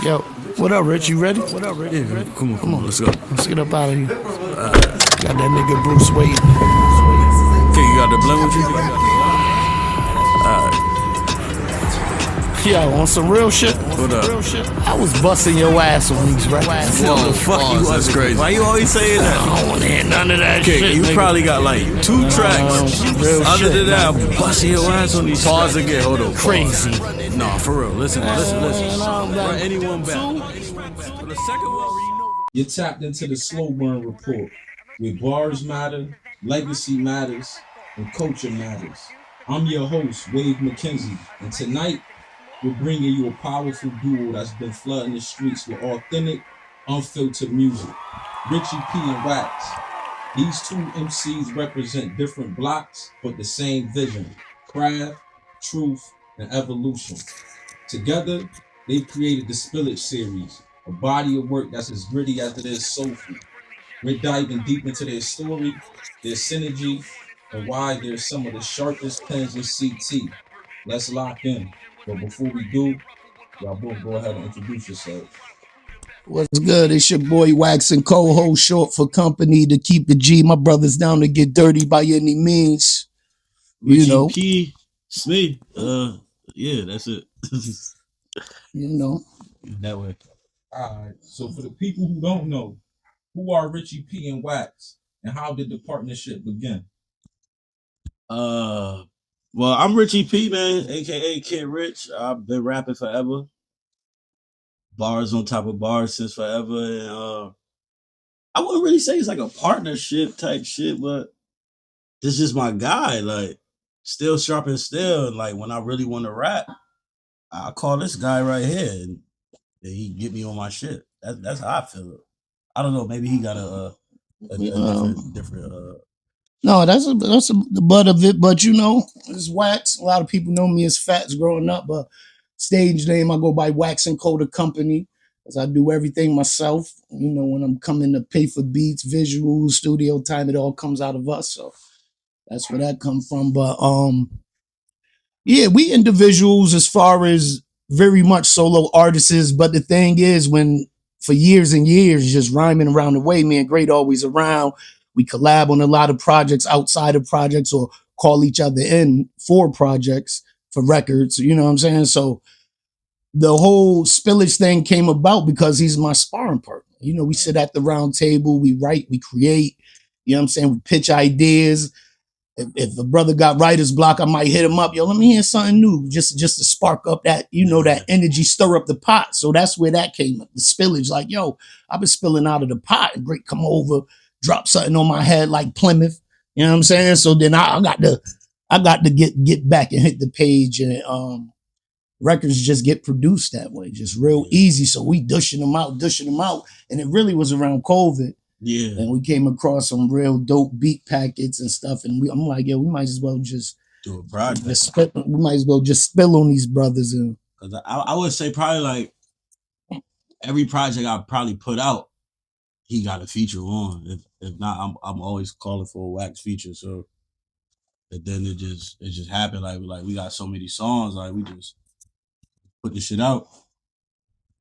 Yo, what up, Rich? You ready? What up, Rich? Yeah, come on, let's go. Let's get up out of here. Got that nigga Bruce waiting. Okay, you got the blend with you? Yo, on some real shit. What up? I was busting your ass on these records. What the fuck you? That's crazy. Why you always saying I that? don't wanna hear none of that shit. Okay, you nigga. probably got like 2 tracks. Real Other shit. than that, I'm busting your ass on these. Pause again. Hold on. Crazy. No, for real. Listen. Run anyone back. For the second one. You're tapped into the Sloburn report, where bars matter, legacy matters, and culture matters. I'm your host, Wade McKenzie, and tonight we're bringing you a powerful duo that's been flooding the streets with authentic, unfiltered music. Richie P and Waxx. These two MCs represent different blocks, but the same vision: craft, truth, and evolution. Together, they've created the Spillage series, a body of work that's as gritty as it is soulful. We're diving deep into their story, their synergy, and why they're some of the sharpest pens in CT. Let's lock in. But before we do, y'all both go ahead and introduce yourselves. What's good? It's your boy Waxx and co-host, short for company, to keep the G. My brothers down to get dirty by any means. Richie You know. P. Smith. Yeah, that's it. You know. That way. All right. So for the people who don't know, who are Richie P and Waxx, and how did the partnership begin? Well, I'm Richie P, man, aka Kid Rich. I've been rapping forever. Bars on top of bars since forever. And I wouldn't really say it's like a partnership type shit, but this is my guy. Like, still sharp and still. And like when I really want to rap, I call this guy right here and he get me on my shit. That's how I feel. I don't know, maybe he got a different No, that's the butt of it. But you know, it's Waxx. A lot of people know me as Fats growing up, but stage name I go by Waxx and Co. the company, because I do everything myself. You know, when I'm coming to pay for beats, visuals, studio time, it all comes out of us. So that's where that come from. But yeah, we individuals as far as very much solo artists. But the thing is, when for years and years, just rhyming around the way, me and Great always around. We collab on a lot of projects outside of projects or call each other in for projects, for records, you know what I'm saying? So the whole Spillage thing came about because he's my sparring partner. You know, we sit at the round table, we write, we create, you know what I'm saying? We pitch ideas. If a brother got writer's block, I might hit him up. Yo, let me hear something new, just to spark up that, you know, that energy, stir up the pot. So that's where that came up. The Spillage, like, yo, I've been spilling out of the pot. And Great come over, drop something on my head like Plymouth. You know what I'm saying? So then I got to get back and hit the page, and records just get produced that way, just real easy. So we dushing them out. And it really was around COVID. Yeah. And we came across some real dope beat packets and stuff. And I'm like, yo, we might as well just do a project. We might as well just spill on these brothers. And because I would say probably like every project I probably put out, he got a feature on. If not, I'm always calling for a Waxx feature. So, but then it just happened. Like we got so many songs, like we just put the shit out.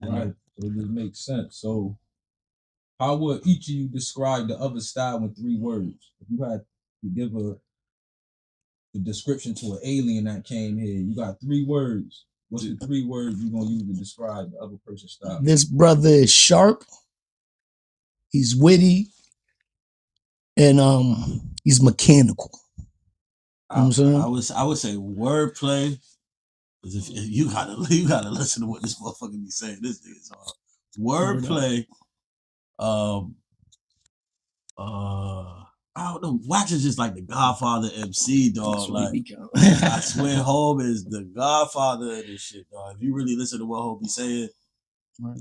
Right. So it just makes sense. So how would each of you describe the other style in 3 words? If you had to give the description to an alien that came here, you got 3 words. What's the 3 words you're gonna use to describe the other person's style? This brother is sharp. He's witty, and he's mechanical. I would say wordplay. Because if you gotta listen to what this motherfucker be saying. This nigga's hard. Wordplay. I don't know. Waxx is just like the Godfather MC, dog. Like I swear, Home is the Godfather of this shit, dog. If you really listen to what Home be saying,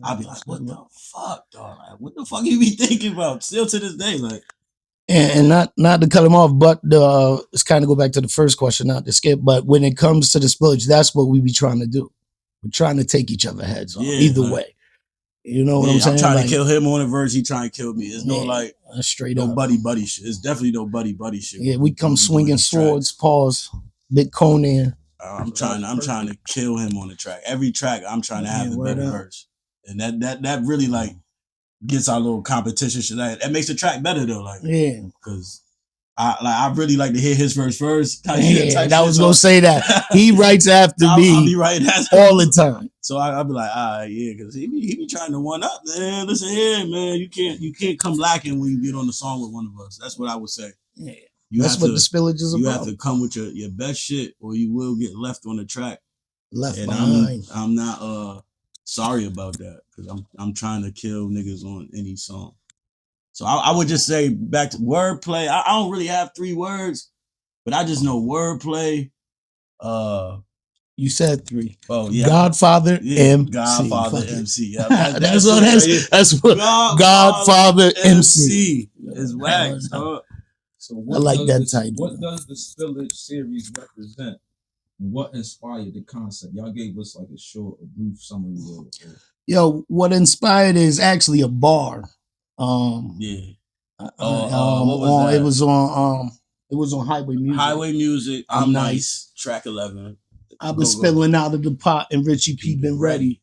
I'd be like, what the fuck, dog? Like, what the fuck you be thinking about? Still to this day, like. And not to cut him off, but let's kind of go back to the first question, not to skip. But when it comes to the Spillage, that's what we be trying to do. We're trying to take each other heads on, either way. You know what I'm saying? I'm trying to kill him on the verge. He trying to kill me. It's no like straight no up buddy shit. It's definitely no buddy shit. Yeah, we come swinging swords, paws, big Conan. I'm trying to kill him on the track. Every track, I'm trying to have the better verse. and that really like gets our little competition shit. That makes the track better though, like because I really like to hear his verse first. I was gonna say that he writes after me. I'll be writing all the time. So I'll be like, all right, yeah, because he be trying to one up, man. Listen here, man, you can't come lacking when you get on the song with one of us. That's what I would say. Yeah, that's what the Spillage is about. You have to come with your best shit, or you will get left on the track. Left behind. I'm not sorry about that because I'm trying to kill niggas on any song. So I would just say back to wordplay. I don't really have 3 words, but I just know wordplay. You said 3. Oh yeah, Godfather MC. Godfather MC. Yeah, that's what Godfather MC is Waxx. So I like that title. What does the Spillage series represent? What inspired the concept? Y'all gave us like a brief summary of it. Yo, what inspired is actually a bar. What was that? It was on Highway Music. Highway Music. I'm nice. Track 11. I was spilling out of the pot, and Richie P been ready.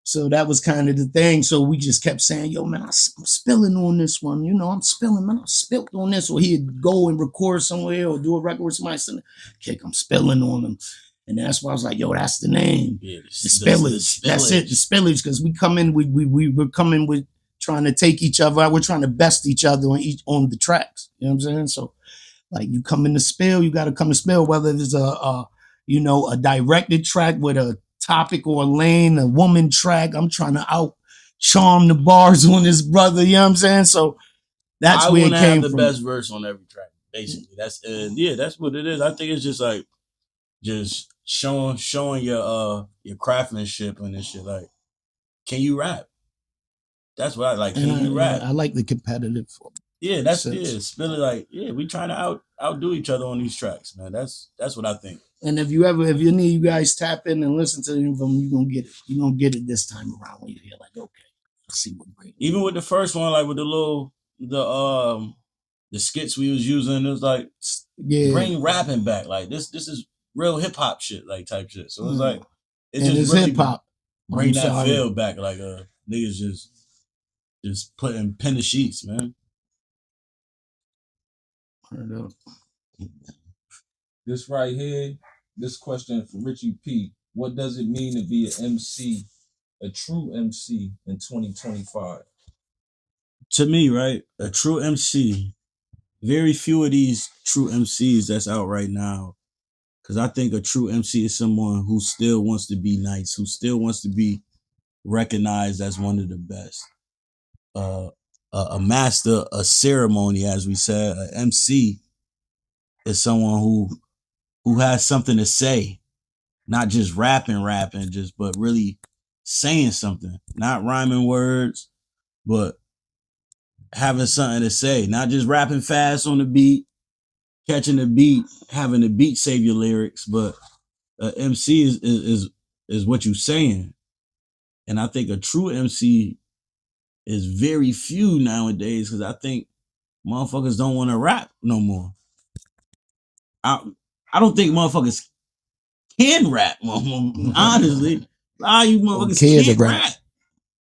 So that was kind of the thing. So we just kept saying, "Yo, man, I'm spilling on this one. You know, I'm spilling, man. I spilled on this." Or he'd go and record somewhere or do a record with somebody. Saying, "Kick, I'm spilling on them." And that's why I was like, "Yo, that's the name. Yeah, the Spillage. That's it. The Spillage." Because we come in, we were coming with trying to take each other out. We're trying to best each other on the tracks. You know what I'm saying? So, like, you come in to spill, you got to come to spill. Whether it's a directed track with a topic or a lane, a woman track. I'm trying to out charm the bars on this brother. You know what I'm saying? So that's where it came from. The best verse on every track, basically. That's what it is. I think it's just like showing your craftsmanship and this shit. Like, can you rap? That's what I like. Can you rap? I like the competitive. Yeah, that's Spill it like, yeah, we trying to outdo each other on these tracks, man. That's what I think. And if you need you guys tap in and listen to them, you're gonna get it. You're gonna get it this time around when you hear like, okay, let's see what great. Even with the first one, like with the skits we was using, it was like bring rapping back. Like this is real hip hop shit, like type shit. So it was like it's really hip hop. Bring that feel back, like niggas just putting pen to sheets, man. This right here, this question for Richie P. What does it mean to be an MC, a true MC in 2025? To me, right, a true MC, very few of these true MCs that's out right now. Because I think a true MC is someone who still wants to be nice, who still wants to be recognized as one of the best. A master, a ceremony, as we said, an MC is someone who has something to say, not just rapping, but really saying something, not rhyming words, but having something to say, not just rapping fast on the beat, catching the beat, having the beat save your lyrics, but MC is what you're saying. And I think a true MC is very few nowadays because I think motherfuckers don't want to rap no more. I don't think motherfuckers can rap, honestly. A lot of you motherfuckers can't rap.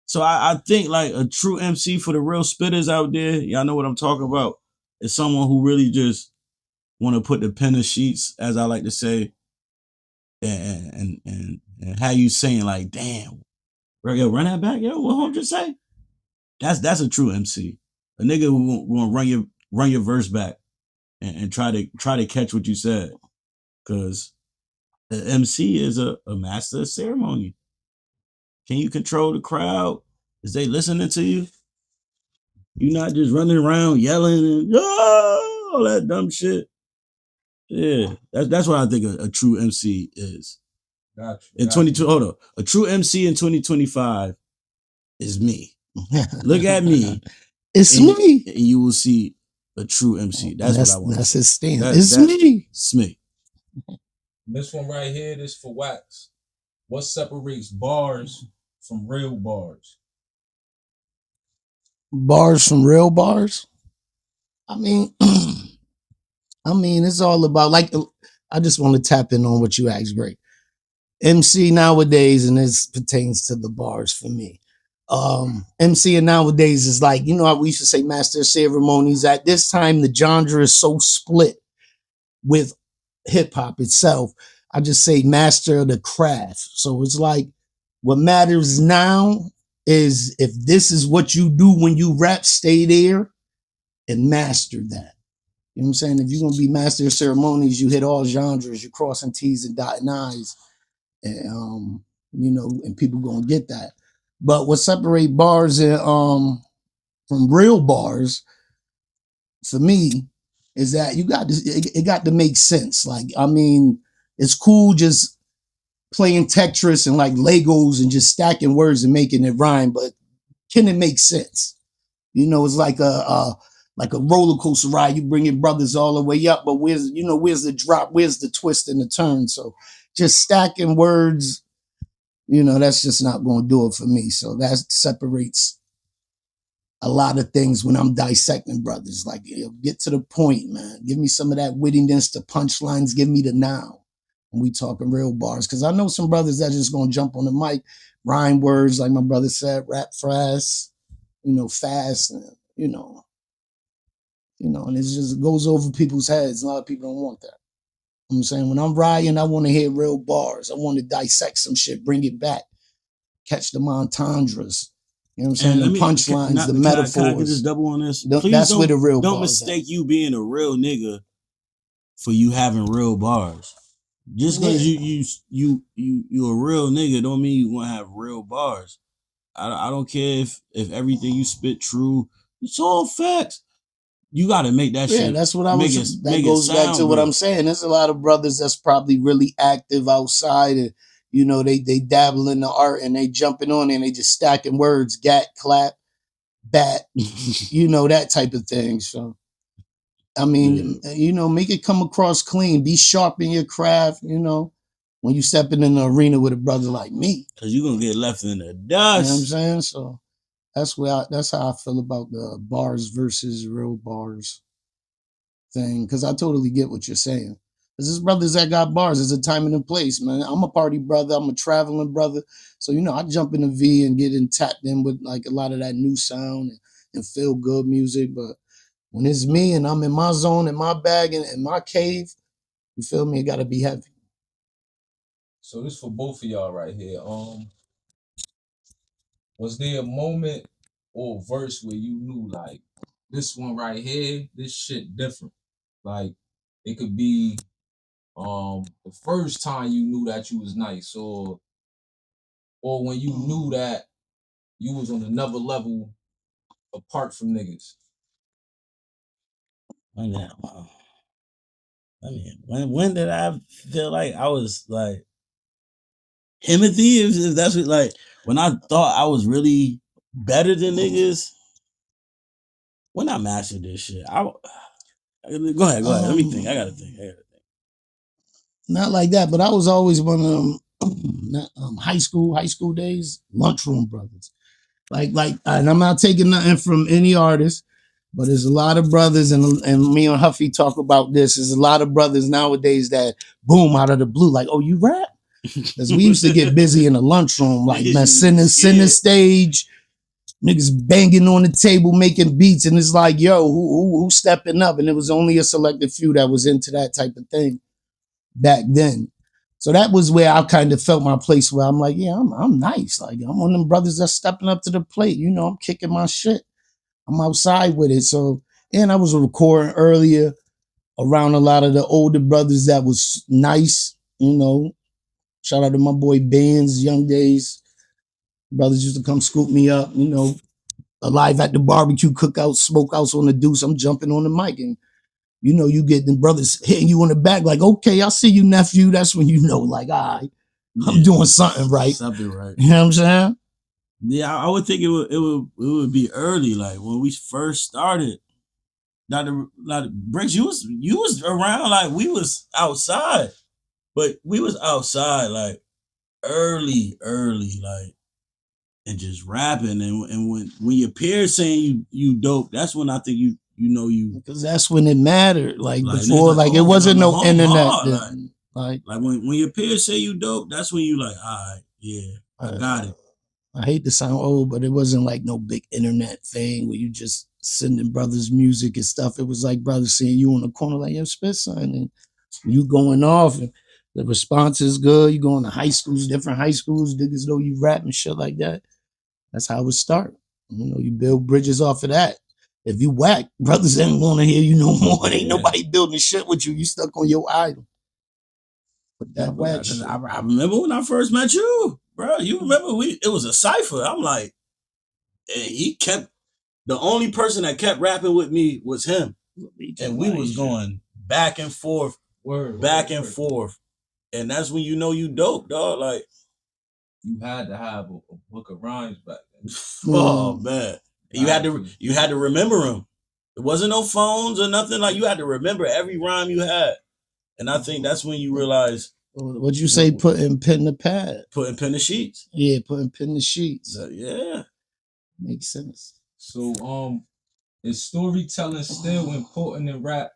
So I think like a true MC for the real spitters out there, y'all know what I'm talking about, is someone who really just want to put the pen to sheets, as I like to say, and how you saying like, damn, yo, run that back, yo, what home just say? That's a true MC. A nigga who gonna run your verse back and try to catch what you said. Cause the MC is a master of ceremony. Can you control the crowd? Is they listening to you? You're not just running around yelling and all that dumb shit. Yeah, that's what I think a true MC is. Gotcha. A true MC in 2025 is me. Look at me. It's me. And you will see a true MC. That's what I want. That's his stand. It's me. It's me. This one right here, this for Waxx. What separates bars from real bars? Bars from real bars? I mean, it's all about, like, I just want to tap in on what you asked, Great. MC nowadays, and this pertains to the bars for me. MCing nowadays is like, you know how we used to say master of ceremonies. At this time, the genre is so split with hip hop itself. I just say master of the craft. So it's like what matters now is if this is what you do when you rap, stay there and master that. You know what I'm saying? If you're gonna be master of ceremonies, you hit all genres, you're crossing T's and dotting I's, and you know, and people gonna get that. But what separate bars and from real bars for me is that you got to it got to make sense. Like, I mean, it's cool just playing Tetris and like Legos and just stacking words and making it rhyme, but can it make sense? You know, it's like a roller coaster ride. You bring your brothers all the way up, but where's the drop? Where's the twist and the turn? So just stacking words, you know, that's just not going to do it for me. So that separates a lot of things when I'm dissecting brothers. Like, you know, get to the point, man. Give me some of that wittiness, the punchlines. Give me the now. When we talking real bars, because I know some brothers that just gonna jump on the mic, rhyme words like my brother said, rap fast, you know, fast, and you know, and it just goes over people's heads. A lot of people don't want that. You know what I'm saying, when I'm riding, I want to hear real bars. I want to dissect some shit, bring it back, catch the entendres. You know what I'm saying? The punchlines, the metaphors. Can I get this double on this? Please that's where the real don't bars mistake you being a real nigga for you having real bars. Just because you a real nigga don't mean you want to have real bars. I don't care if everything you spit true. It's all facts. You got to make that shit. Yeah, that's what I was. That goes back to what I'm saying. There's a lot of brothers that's probably really active outside, and you know they dabble in the art and they jumping on and they just stacking words, gat, clap, bat, you know, that type of thing. So. I mean, you know, make it come across clean. Be sharp in your craft, you know, when you stepping in the arena with a brother like me. Because you're going to get left in the dust. You know what I'm saying? So that's how I feel about the bars versus real bars thing. Because I totally get what you're saying. There's brothers that got bars. There's a time and a place, man. I'm a party brother. I'm a traveling brother. So, you know, I jump in the V and get in tapped in with like a lot of that new sound and feel good music. But when it's me and I'm in my zone, in my bag, and in my cave, you feel me? It gotta be heavy. So this for both of y'all right here. Was there a moment or verse where you knew like this one right here, this shit different? Like it could be the first time you knew that you was nice, or when you knew that you was on another level apart from niggas. When did I feel like I was like Timothy? If that's what, like, when I thought I was really better than niggas, when I mastered this shit, go ahead. Let me think. I gotta think. Not like that, but I was always one of them high school days, lunchroom brothers. Like, and I'm not taking nothing from any artist, but there's a lot of brothers, and me and Huffy talk about this. There's a lot of brothers nowadays that boom out of the blue, like, oh, you rap? Because we used to get busy in the lunchroom, like, man, center stage, niggas banging on the table, making beats, and it's like, yo, who stepping up? And it was only a selected few that was into that type of thing back then. So that was where I kind of felt my place, where I'm like, yeah, I'm nice. Like, I'm one of them brothers that's stepping up to the plate. You know, I'm kicking my shit. I'm outside with it. So, and I was recording earlier around a lot of the older brothers that was nice, you know. Shout out to my boy Benz, Young Days. Brothers used to come scoop me up, you know, alive at the barbecue, cookouts, smokeouts on the deuce. I'm jumping on the mic and, you know, you get the brothers hitting you on the back like, okay, I see you, nephew. That's when you know, like, all right, I'm doing something right. Something right. You know what I'm saying? Yeah, I would think it would be early, like when we first started. Not the Bricks, you was around, like we was outside, but we was outside like early, like, and just rapping, and when your peers saying you dope, that's when I think you know you, because that's when it mattered. Like before, like it wasn't no internet then. Like when your peers say you dope, that's when you like, all right, yeah, I got it. I hate to sound old, but it wasn't like no big internet thing where you just sending brothers music and stuff. It was like brothers seeing you on the corner, like, yo, spit son, and you going off, and the response is good. You going to high schools, different high schools, niggas know you rap and shit like that. That's how it start. You know, you build bridges off of that. If you whack, brothers ain't want to hear you no more. Ain't nobody building shit with you. You stuck on your idol. But that whack shit. I remember when I first met you, bro. You remember it was a cipher. I'm like, he kept, the only person that kept rapping with me was him. And we was going back and forth, back and forth. And that's when you know you dope, dog. Like, you had to have a book of rhymes back then. Oh man. You had to remember them. There wasn't no phones or nothing. Like, you had to remember every rhyme you had. And I think that's when you realize. What'd you say? Putting pen to pad. Putting pen to sheets. Yeah, putting pen to sheets. Yeah. Makes sense. So is storytelling still important in rap,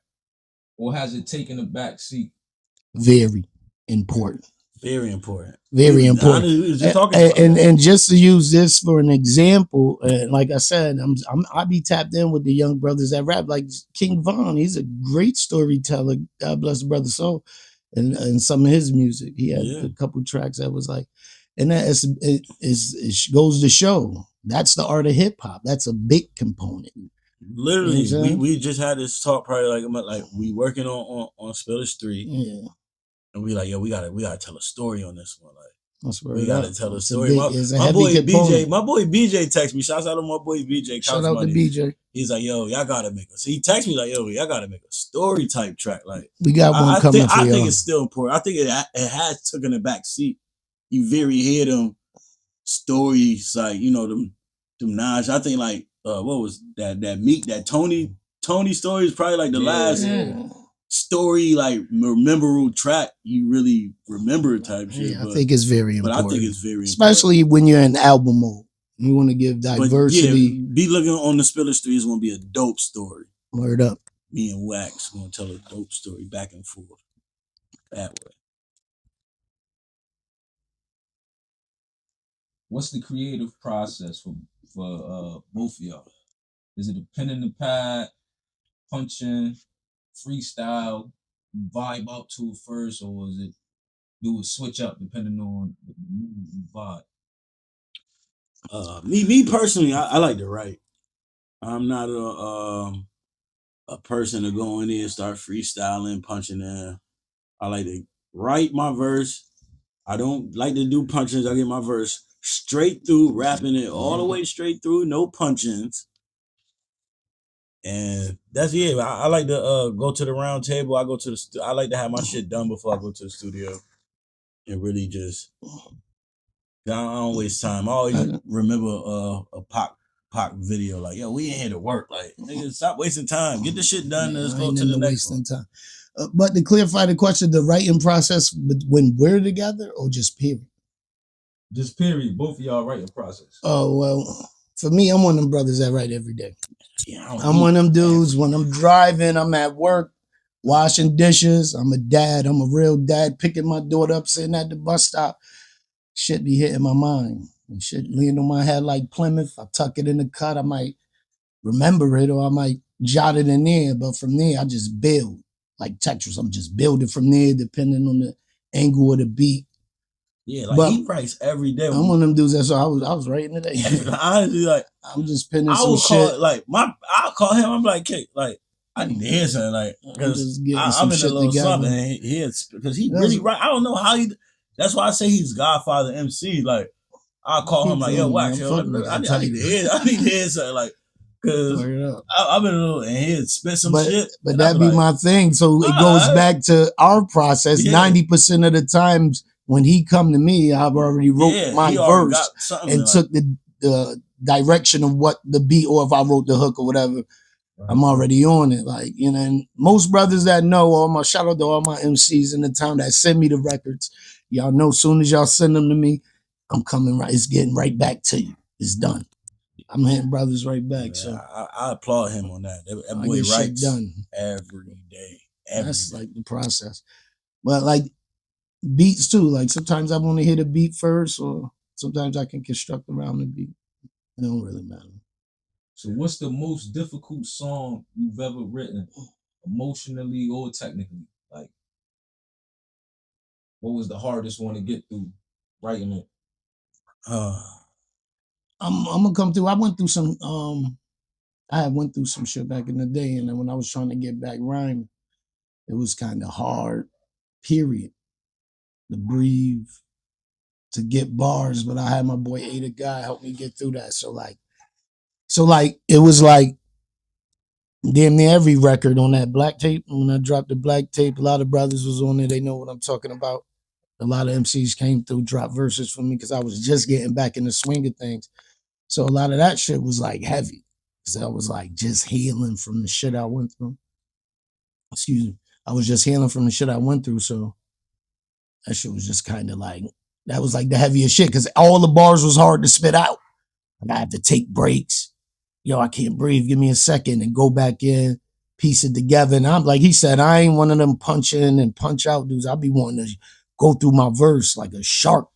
or has it taken a back seat? Very important. Very important. Very important. And just to use this for an example, like I said, I be tapped in with the young brothers that rap, like King Von. He's a great storyteller. God bless the brother soul. And some of his music, he had a couple tracks that was like, and that it goes to show that's the art of hip hop. That's a big component. Literally, you know we just had this talk probably like we working on Spillage 3. Yeah. And we like, yo, we gotta tell a story on this one. Like, we gotta tell a story. My boy BJ text me. Shouts out to my boy BJ. Shout out to BJ. He's like, yo, y'all gotta make a. So he texted me like, yo, y'all gotta make a story type track. Like, we got one coming for y'all. I think it's still important. I think it has taken a back seat. You very hear them stories, like, you know, them Naj. I think like what was that Meek, that Tony story is probably like the last story, like memorable track you really remember type shit. Yeah, I think it's very important. But I think it's very especially important. When you're in album mode. You want to give diversity. But be looking on the Spillage 3 is gonna be a dope story. Word up. Me and Waxx gonna tell a dope story back and forth. That way. What's the creative process for both of y'all? Is it a pen in the pad, punching, freestyle, vibe out to it first, or is it do it switch up depending on the vibe? Me personally, I like to write. I'm not a person to go in there and start freestyling, punching in. I like to write my verse. I don't like to do punches. I get my verse straight through, rapping it all the way straight through, no punch-ins. And that's I like to go to the round table. I go to I like to have my shit done before I go to the studio, and really just I don't waste time. I always remember a Pac video like, yo, we ain't here to work. Like, nigga, stop wasting time. Get the shit done. Let's go to the next one. Time. But to clarify the question, the writing process when we're together or just period? Just period. Both of y'all writing process. Oh, well, for me, I'm one of them brothers that write every day. Yeah, I'm one of them dudes. When I'm driving, I'm at work, washing dishes. I'm a dad. I'm a real dad, picking my daughter up, sitting at the bus stop. Shit be hitting my mind. And shit laying on my head like Plymouth. I tuck it in the cut. I might remember it or I might jot it in there. But from there, I just build. Like Tetris, I'm just building from there depending on the angle of the beat. Yeah, like he writes every day. I'm one of them dudes that's I was writing today. Honestly, like I'm just pinning some shit. I'll call him. I'm like, Kate, like I need to hear something, like because I'm in a little something. Because he really write. I don't know how he. That's why I say he's Godfather MC. Like I'll call him like, yo, Waxx, yo, I need to hear something, like. Cause I've been a little and he'd spit some shit. But that'd be like, my thing. So it goes back to our process. 90% of the times when he come to me, I've already wrote my verse and took the direction of what the beat, or if I wrote the hook or whatever, I'm already on it. Like, you know, and most brothers that know, shout out to all my MCs in the town that send me the records. Y'all know as soon as y'all send them to me, I'm coming right. It's getting right back to you. It's done. I'm hitting brothers right back. Yeah, so I applaud him on that. That boy writes done every day. That's like the process. But like beats too. Like sometimes I want to hit a beat first, or sometimes I can construct around the beat. It don't really matter. So what's the most difficult song you've ever written, emotionally or technically? Like, what was the hardest one to get through writing it? I'm gonna come through. I went through some I had went through some shit back in the day, and then when I was trying to get back rhyming, it was kind of hard, period. To breathe, to get bars, but I had my boy Ada Guy help me get through that. So it was like damn near every record on that black tape. When I dropped the black tape, a lot of brothers was on there. They know what I'm talking about. A lot of MCs came through, dropped verses for me because I was just getting back in the swing of things. So a lot of that shit was like heavy. Because I was like just healing from the shit I went through. Excuse me. I was just healing from the shit I went through. So that shit was just kind of like, that was like the heaviest shit because all the bars was hard to spit out. Like I had to take breaks. Yo, I can't breathe. Give me a second and go back in, piece it together. And I'm like he said, I ain't one of them punch in and punch out dudes. I'll be wanting to go through my verse like a shark.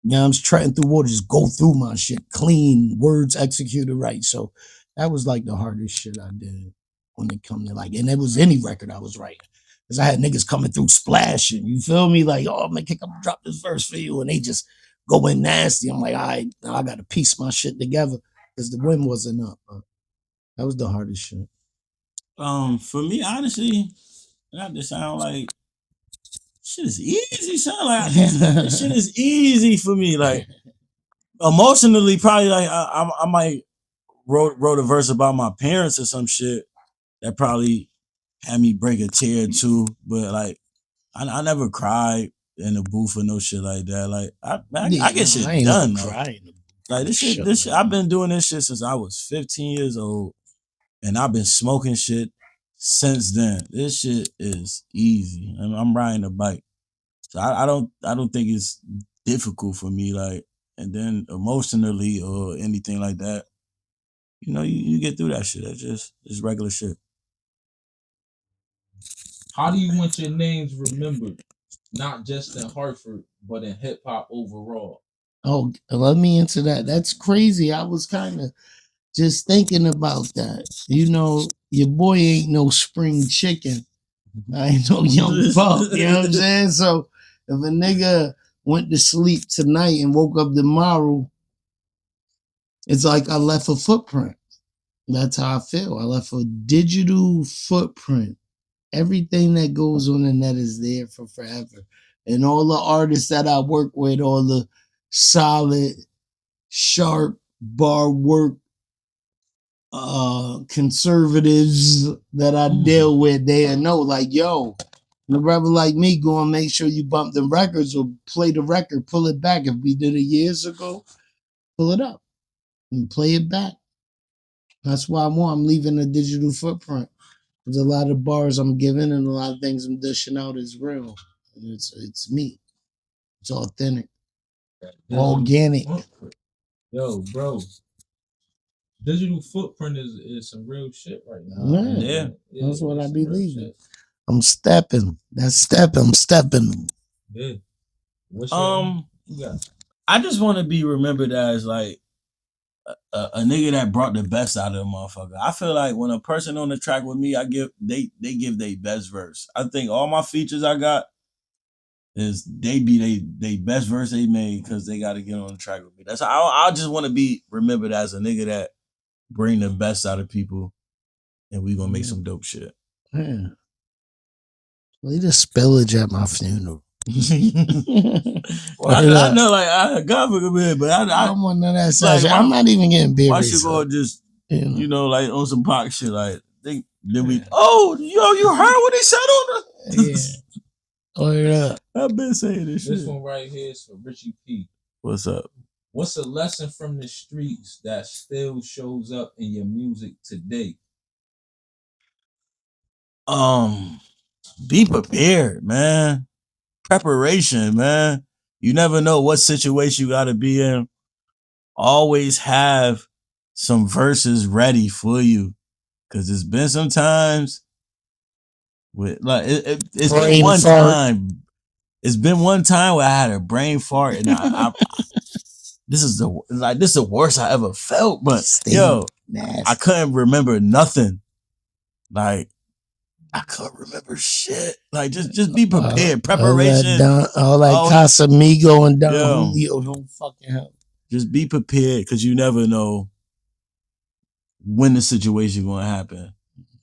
You know, I'm just treading through water, just go through my shit clean, words executed right. So that was like the hardest shit I did when it come to like, and it was any record I was writing. Because I had niggas coming through splashing. You feel me? Like, oh, man, kick up, drop this verse for you. And they just go in nasty. I'm like, all right, now I got to piece my shit together because the wind wasn't up. That was the hardest shit. For me, honestly, not to sound like shit is easy. Sound like this shit is easy for me. Like emotionally, probably like I might wrote a verse about my parents or some shit that probably had me break a tear too. But like I never cried in the booth or no shit like that. Like I get shit done. Like this shit. I've been doing this shit since I was 15 years old, and I've been smoking shit since then. This shit is easy. I'm riding a bike, so I don't think it's difficult for me. Like, and then emotionally or anything like that, you know, you get through that shit. That's just regular shit. How do you want your names remembered? Not just in Hartford, but in hip hop overall. Oh, let me answer that. That's crazy. I was kind of just thinking about that. You know, your boy ain't no spring chicken. I ain't no young pup. You know what I'm saying? So if a nigga went to sleep tonight and woke up tomorrow, it's like I left a footprint. That's how I feel. I left a digital footprint. Everything that goes on the net is there for forever. And all the artists that I work with, all the solid, sharp bar work conservatives that I deal with, they know like, yo, a brother like me go and make sure you bump the records or play the record, pull it back. If we did it years ago, pull it up and play it back. That's why I'm leaving a digital footprint. There's a lot of bars I'm giving and a lot of things I'm dishing out is real. It's me. It's authentic. Organic. Yo, bro. Digital footprint is some real shit right now. Yeah. That's what I be leaving. I'm stepping. That's stepping. I'm stepping. Yeah. What's I just want to be remembered as like a nigga that brought the best out of a motherfucker. I feel like when a person on the track with me, they give their best verse. I think all my features I got is they best verse they made because they got to get on the track with me. That's how I just want to be remembered as a nigga that bring the best out of people, and we gonna make some dope shit. Yeah. Play the Spillage at my funeral. Well, I know, like God forbid, but I don't want none of that stuff. Like, I'm not even getting buried. Why should go just you know like on some pop shit? Like then we yo you heard what he said on the I've been saying this shit. This one right here is for Richie P. What's up? What's a lesson from the streets that still shows up in your music today? Be prepared, man. Preparation, man. You never know what situation you got to be in. Always have some verses ready for you, cause it's been some times with like it's been one time. It's been one time where I had a brain fart and this is the worst I ever felt. But Stay nasty. I couldn't remember nothing. Like I couldn't remember shit. Like just be prepared. Preparation. All that Casamigo and Don Julio don't fucking help. Just be prepared because you never know when the situation gonna happen,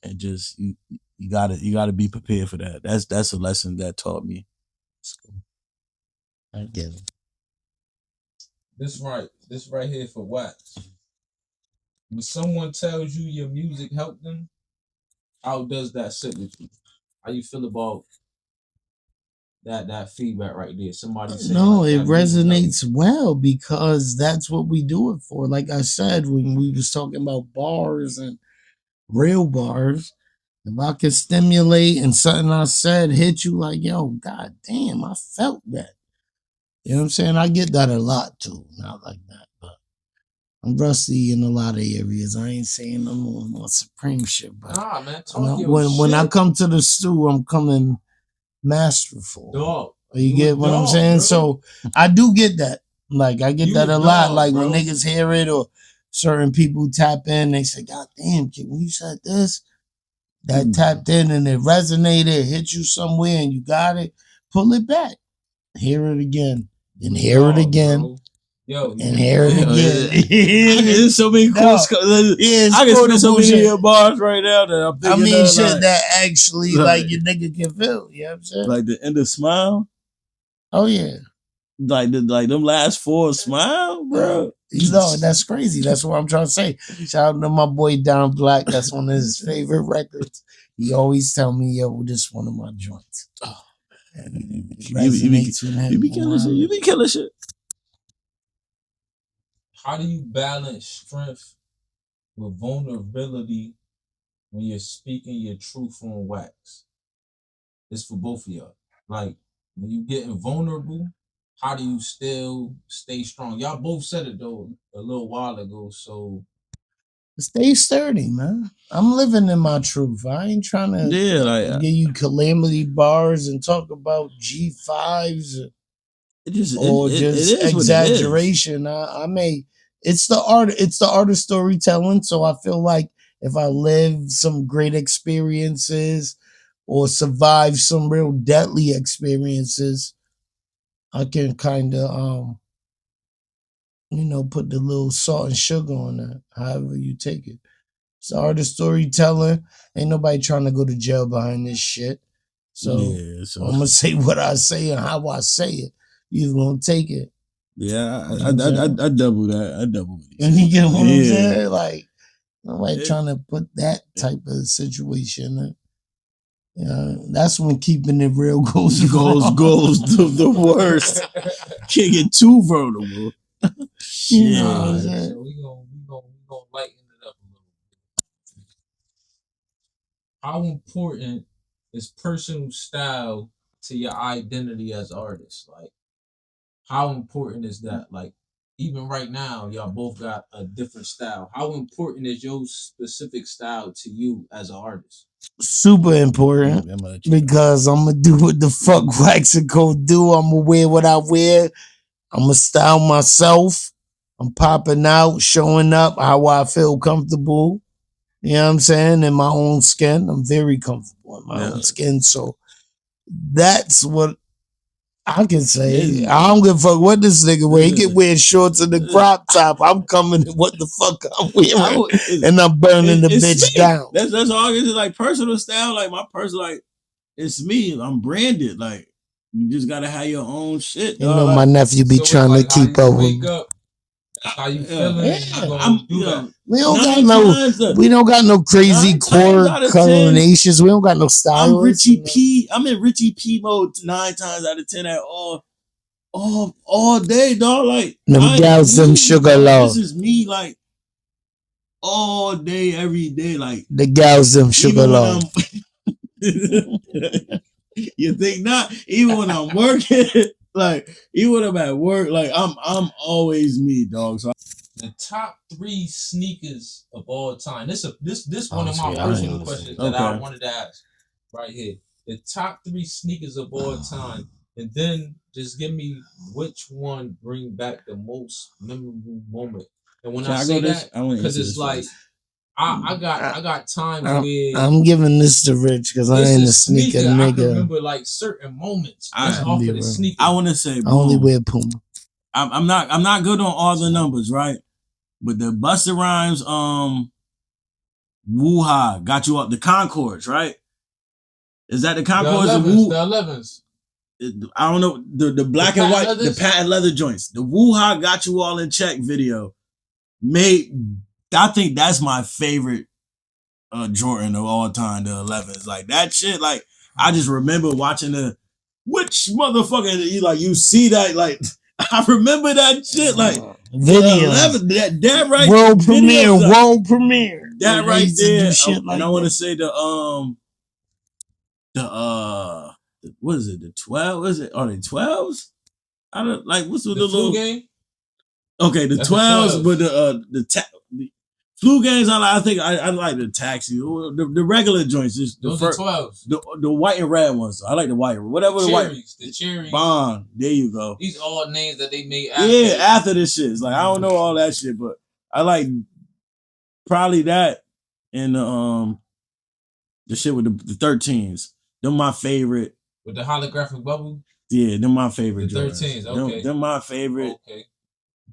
and just you gotta be prepared for that. That's a lesson that taught me. I get it. This right here for Waxx. When someone tells you your music helped them, how does that sit with you? How you feel about that feedback right there? Somebody saying it resonates well because that's what we do it for. Like I said, when we was talking about bars and real bars, if I could stimulate and something I said hit you like, yo, god damn, I felt that. You know what I'm saying? I get that a lot too. Not like that, but I'm rusty in a lot of areas. I ain't saying I'm on supreme shit, but man, when I come to the stew, I'm coming masterful. Dog. You get what I'm saying? Bro. So I do get that. Like I get that a lot. Like bro. When niggas hear it or certain people tap in, they say, God damn, kid, when you said this, that tapped in and it resonated, hit you somewhere and you got it, pull it back. Hear it again. And hear it again. Bro. Yo, and hear it again. There's so many cool I can spit so many bars right now that I'm thinking shit like, that actually like your nigga can feel. You know what I'm saying? Like the end of Smile. Oh yeah. Like them last 4 Smile, bro. No, that's crazy. That's what I'm trying to say. Shout out to my boy Don Black. That's one of his favorite records. He always tell me, yo, this one of my joints. Oh, you be killing shit. You be killing shit. How do you balance strength with vulnerability when you're speaking your truth on Waxx? It's for both of y'all. Like, when you getting vulnerable, how do you still stay strong? Y'all both said it, though, a little while ago, so... Stay sturdy, man. I'm living in my truth. I ain't trying to give you calamity bars and talk about G5s or just exaggeration. I may... It's the art of storytelling. So I feel like if I live some great experiences or survive some real deadly experiences, I can kind of put the little salt and sugar on that, however you take it. It's the art of storytelling. Ain't nobody trying to go to jail behind this shit. So I'm gonna say what I say and how I say it. You gonna take it. Yeah, I double that. I double it. You get what I'm saying? Like, nobody trying to put that type of situation. That's when keeping it real goes the worst. Can't get too vulnerable. Shit. So we gonna lighten it up a little bit. How important is personal style to your identity as artists? Like, how important is that? Like, even right now, y'all both got a different style. How important is your specific style to you as an artist? Super important because I'm gonna do what the fuck Waxx and Co do. I'm gonna wear what I wear. I'm gonna style myself. I'm popping out, showing up how I feel comfortable. You know what I'm saying? In my own skin. I'm very comfortable in my own skin. So that's what I can say. I don't give a fuck what this nigga wear. He can wear shorts and the crop top. I'm coming in what the fuck I'm wearing. And I'm burning the bitch down. That's all I get. Like personal style. Like my personal, like it's me. I'm branded. Like you just gotta have your own shit. You know, my nephew be trying to keep up with me. How you feeling? We don't got no crazy coordinations. We don't got no style. I'm Richie P. I'm in Richie P mode 9 times out of 10 at all day, dog. Like them gals, them sugar love. This is me, like all day, every day. Like the gals, them sugar love. You think not? Even when I'm working. Like even when I'm at work, like I'm always me, dog. So the top 3 sneakers of all time. This one of my personal questions that I wanted to ask right here. The top 3 sneakers of all time And then just give me which one bring back the most memorable moment. And when Can I I say go this? that, I want to because answer it's this like first. I got times where I'm giving this to Rich because I it's ain't a a sneaker sneaker. I can nigga. remember like certain moments I just can off be of the real. sneaker. I want to say, I only boom. wear Puma. I'm not good on all the numbers, right? But the Busta Rhymes, Woo-Ha got you up the Concords, right? Is that the The Concords? 11s. I don't know the black and white, leathers? the patent leather joints. The Woo-Ha got you all in check video made. I think that's my favorite Jordan of all time. The 11s, like that shit. Like I just remember watching which motherfucker you see that like. I remember that shit like Video. 11 that right World premiere. videos, like, World premiere. that They right used to there. do shit like and I want to that. say what is it? The 12? Is it? Are they 12s? I don't like what's with the flu little game? Okay, the That's 12s, the but the flu games. I think I like the taxi, the regular joints. Just Those are 12s. the white and red ones. I like the white, whatever the white. The cherries. Bond. There you go. These all names that they made after this shit. It's like I don't know all that shit, but I like probably that and the shit with the 13s. Them my favorite. With the holographic bubble? Yeah, them my favorite. The 13s, okay. Them my favorite. Okay.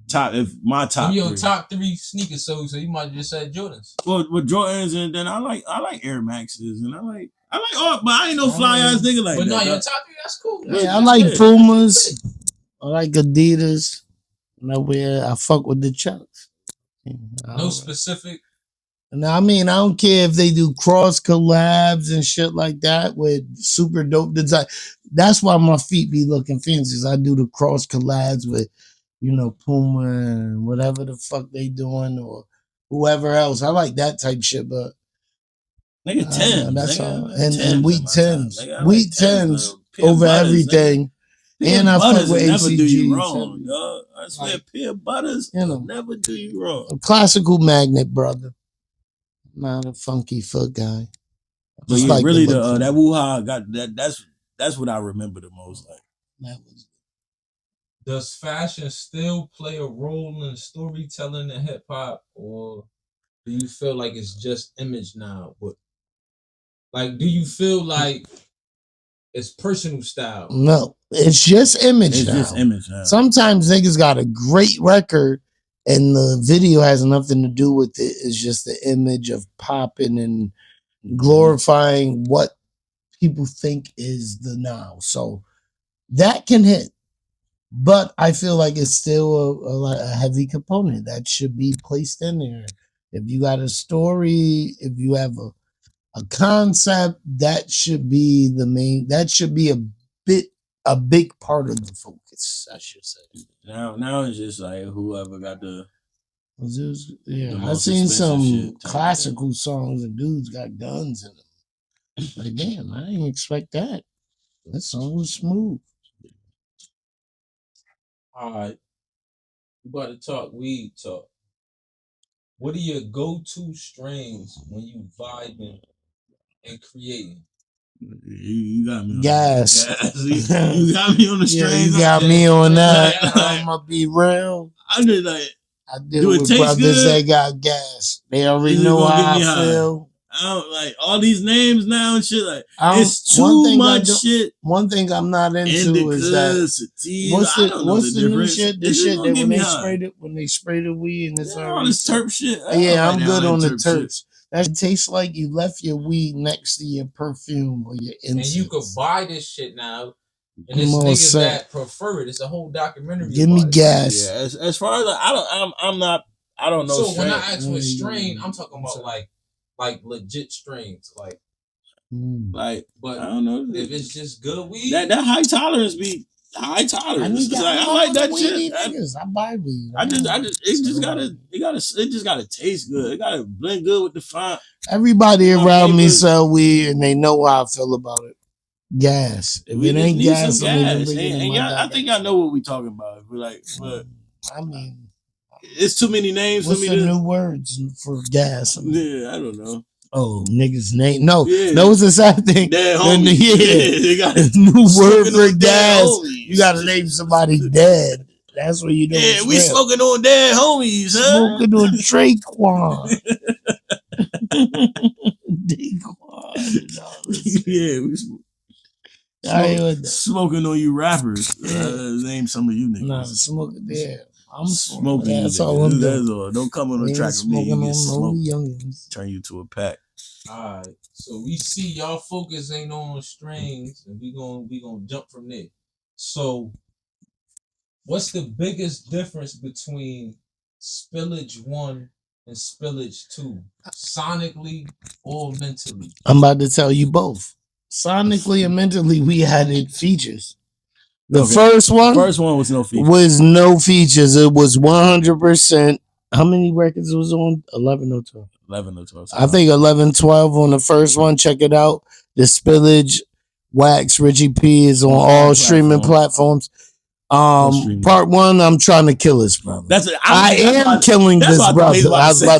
Top Them your three. top 3 sneakers, so you might just say Jordans. Well, with Jordans, and then I like Air Maxes, and I like all, but I ain't no fly ass nigga like but that. But no, your top 3, that's cool. Yeah, I like Pumas. I like Adidas. And I fuck with the Chucks. No specific. Now, I mean, I don't care if they do cross collabs and shit like that with super dope design. That's why my feet be looking fancy. I do the cross collabs with, Puma and whatever the fuck they doing or whoever else. I like that type shit, but nigga 10. That's all. And wheat 10s. Wheat 10s like over everything. And I fuck with never do you ACGs. wrong, dog. I swear, peanut butters never do you wrong. A classical magnet, brother. Not a funky foot guy. But yeah, like really that Woo-Ha got that's what I remember the most. Like that was. Does fashion still play a role in storytelling in hip hop, or do you feel like it's just image now? But like, do you feel like it's personal style? No, it's just image now. It's just image now. Sometimes niggas got a great record and the video has nothing to do with it. It's just the image of popping and glorifying what people think is the now. So that can hit. But I feel like it's still a heavy component that should be placed in there. If you got a story, if you have a concept, that should be the main. That should be a big part of the focus, I should say. Now it's just like whoever got the. I've seen some classical songs and dudes got guns in them. Like, damn, I didn't expect that. That song was smooth. All right, we about to talk weed talk. What are your go-to strains when you vibing and creating? You got me on gas. You got me on the strains. You got me on that. I'm gonna be real. I'm just like, I deal with brothers that got gas. They already know how I feel. I don't like all these names now and shit. Like it's too much shit. One thing I'm not into is that what's the new shit? The shit that when they spray the weed and it's all this terp shit. Yeah, I'm good on the terps. That tastes like you left your weed next to your perfume or your incense. And you could buy this shit now. And it's niggas that prefer it. It's a whole documentary. Give me gas. Yeah, as far as I don't know. So when I ask for a strain, I'm talking about like legit strains, like, but I don't know if it's just good weed. That high tolerance be high tolerance. I like that shit. I buy weed. It just gotta taste good. It gotta blend good with the fine. Everybody around me sell weed and they know how I feel about it. Gas. If it ain't gas, I think I know what we talking about. But I mean, it's too many names for me. What's the new words for gas? Yeah, I don't know. Oh, niggas name. No, Yeah. that was the sad thing. Dead Then homies. yeah, They got new word smoking for on dead gas. homies. You gotta name somebody dead. That's what you know. Yeah, it's we real. smoking on dead homies, huh? Smoking on Traquan. Yeah, we smoking on you rappers. Name some of you niggas. Nah, smoking there. I'm smoking you that's niggas. all I'm That's doing. all. Don't come on the track with me. You get smoked. Youngins. Turn you to a pack. All right. So we see y'all focus ain't on strings, and we gonna jump from there. So, what's the biggest difference between Spillage 1 and Spillage 2, sonically or mentally? I'm about to tell you both. Sonically and mentally, we added features. The first one was no features. It was 100%. How many records was on? 11 or 12? 11 or 12. I think 11, 12 on the first one. Check it out. The Spillage, Waxx, Richie P is on all streaming platforms. Part 1, I'm trying to kill his brother. I am killing this brother. Listen.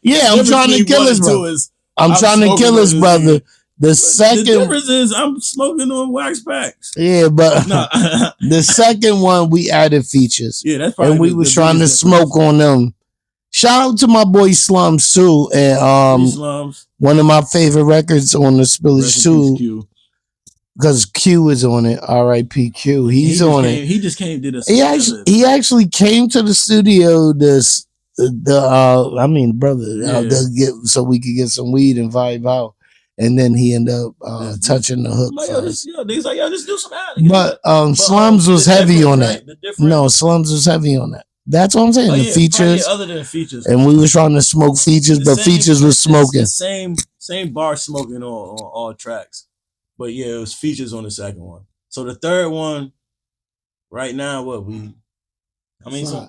Yeah, I'm trying to kill his brother. I'm trying to kill his brother. The difference is I'm smoking on Waxx packs. Yeah, but the second one we added features. Yeah, that's probably and we was trying to smoke on them. Shout out to my boy Slums too, and one of my favorite records on the Spillage too, because Q is on it. R.I.P. Q. He's on it. He just came to this. He actually came to the studio. So we could get some weed and vibe out. And then he ended up touching the hook. He's like, just do some ad. But Slums was heavy on that. No, Slums was heavy on that. That's what I'm saying. The features. Other than features. And we was trying to smoke features, but features was smoking. Same bar smoking on all tracks. But yeah, it was features on the second one. So the third one, right now, we didn't even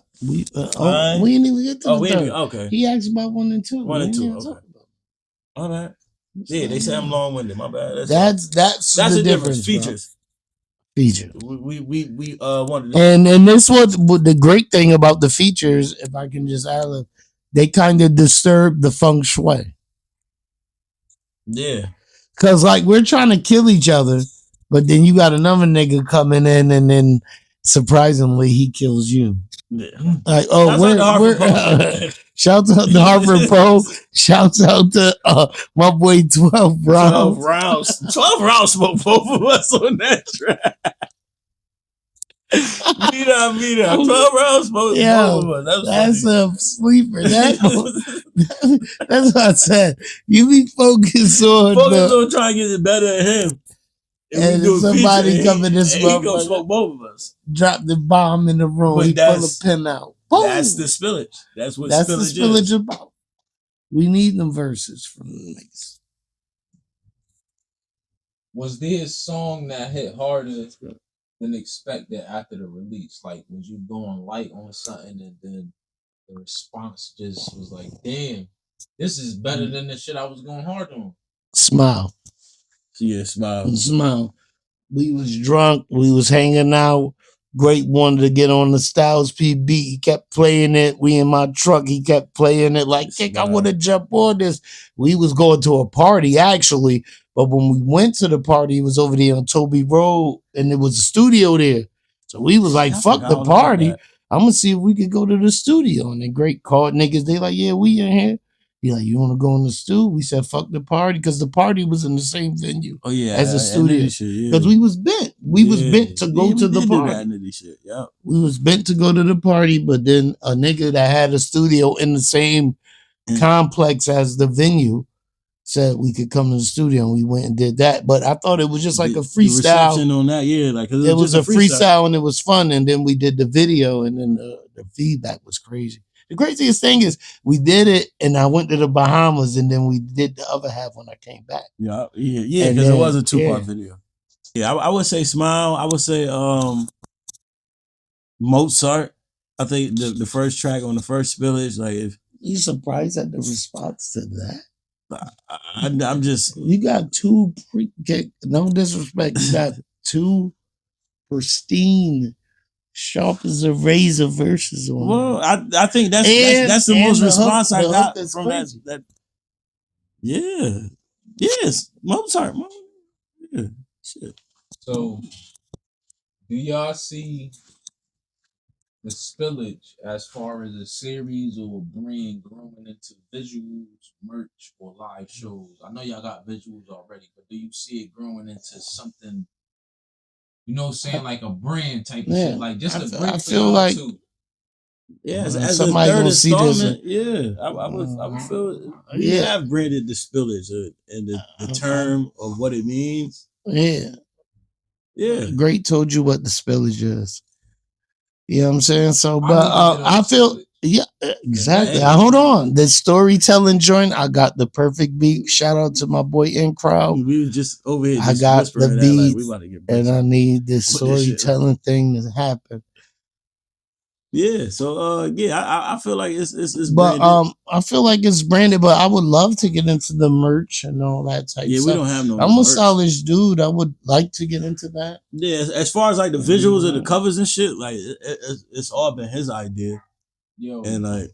get to the third. Okay. He asked about 1 and 2. 1 and 2. Okay. All right. Yeah, they say I'm long-winded. My bad. That's the difference. Features. Feature. We wanted to. And this was the great thing about the features. If I can just add, they kind of disturb the feng shui. Yeah. Cause like we're trying to kill each other, but then you got another nigga coming in, and then surprisingly he kills you. Yeah. Like, we're shouts out to Hartford Pro. Shouts out to my boy 12 rounds. 12 rounds smoked both of us on that track. Mira. 12 rounds smoked both of us. That's a sleeper. That's what I said. You be focused on trying to get it better than him. And if somebody coming this he gonna smoke both of us. Drop the bomb in the room. He pull a pin out. Boom. That's the spillage. That's what the spillage about. We need them verses from the niggas. Was there a song that hit harder than expected after the release? Like, was you going light on something and then the response just was like, damn, this is better than the shit I was going hard on? Smile. Yeah, smile. Smile. We was drunk. We was hanging out. Great wanted to get on the Styles P beat. He kept playing it. We in my truck. He kept playing it like, I want to jump on this. We was going to a party, actually. But when we went to the party, it was over there on Toby Road, and there was a studio there. So we was like, fuck the party. I'm going to see if we could go to the studio. And the great called niggas, they like, yeah, we in here. He like, you want to go in the studio? We said, fuck the party, because the party was in the same venue as the studio. Because we was bent. We was bent to go to the party. We was bent to go to the party, but then a nigga that had a studio in the same complex as the venue said we could come to the studio, and we went and did that. But I thought it was just like a freestyle. The reception on that, it was a freestyle, and it was fun. And then we did the video, and then the feedback was crazy. The craziest thing is we did it, and I went to the Bahamas, and then we did the other half when I came back. Yeah, because it was a 2-part video. Yeah, I would say Smile. I would say Mozart. I think the first track on the first Spillage, like, if you surprised at the response to that? I'm just, you got two no disrespect, you got two pristine Sharp as a razor verses on Well, that. I think that's the And most the hook- response I the hook got is from crazy. that. Yeah. Yes. Mozart. Yeah. Shit. So, do y'all see the Spillage as far as a series or a brand growing into visuals, merch, or live shows? I know y'all got visuals already, but do you see it growing into something? You know, what I'm saying like a brand type of Yeah, shit, like just a I brand for feel y'all like too. Yeah, as a somebody third gonna see this. installment, yeah, I would feel we Yeah. have branded the Spillage and the term of what it means. Yeah. Yeah, Great told you what the spillage is. You know what I'm saying? So, I but need to get on I the feel, Spillage. yeah, exactly. Hey. Hold on. The storytelling joint, I got the perfect beat. Shout out to my boy In Crowd. we was just over here I just got the whispering that like we beats, about to get and bricks I up need this with this shit. storytelling thing to happen. Yeah, so yeah, I feel like it's But branded. I feel like it's branded, but I would love to get into the merch and all that type Yeah, stuff. we don't have no I'm a merch. stylish dude. I would like to get into that. Yeah, as far as like the visuals of the covers and shit, like it's all been his idea. Yo, And like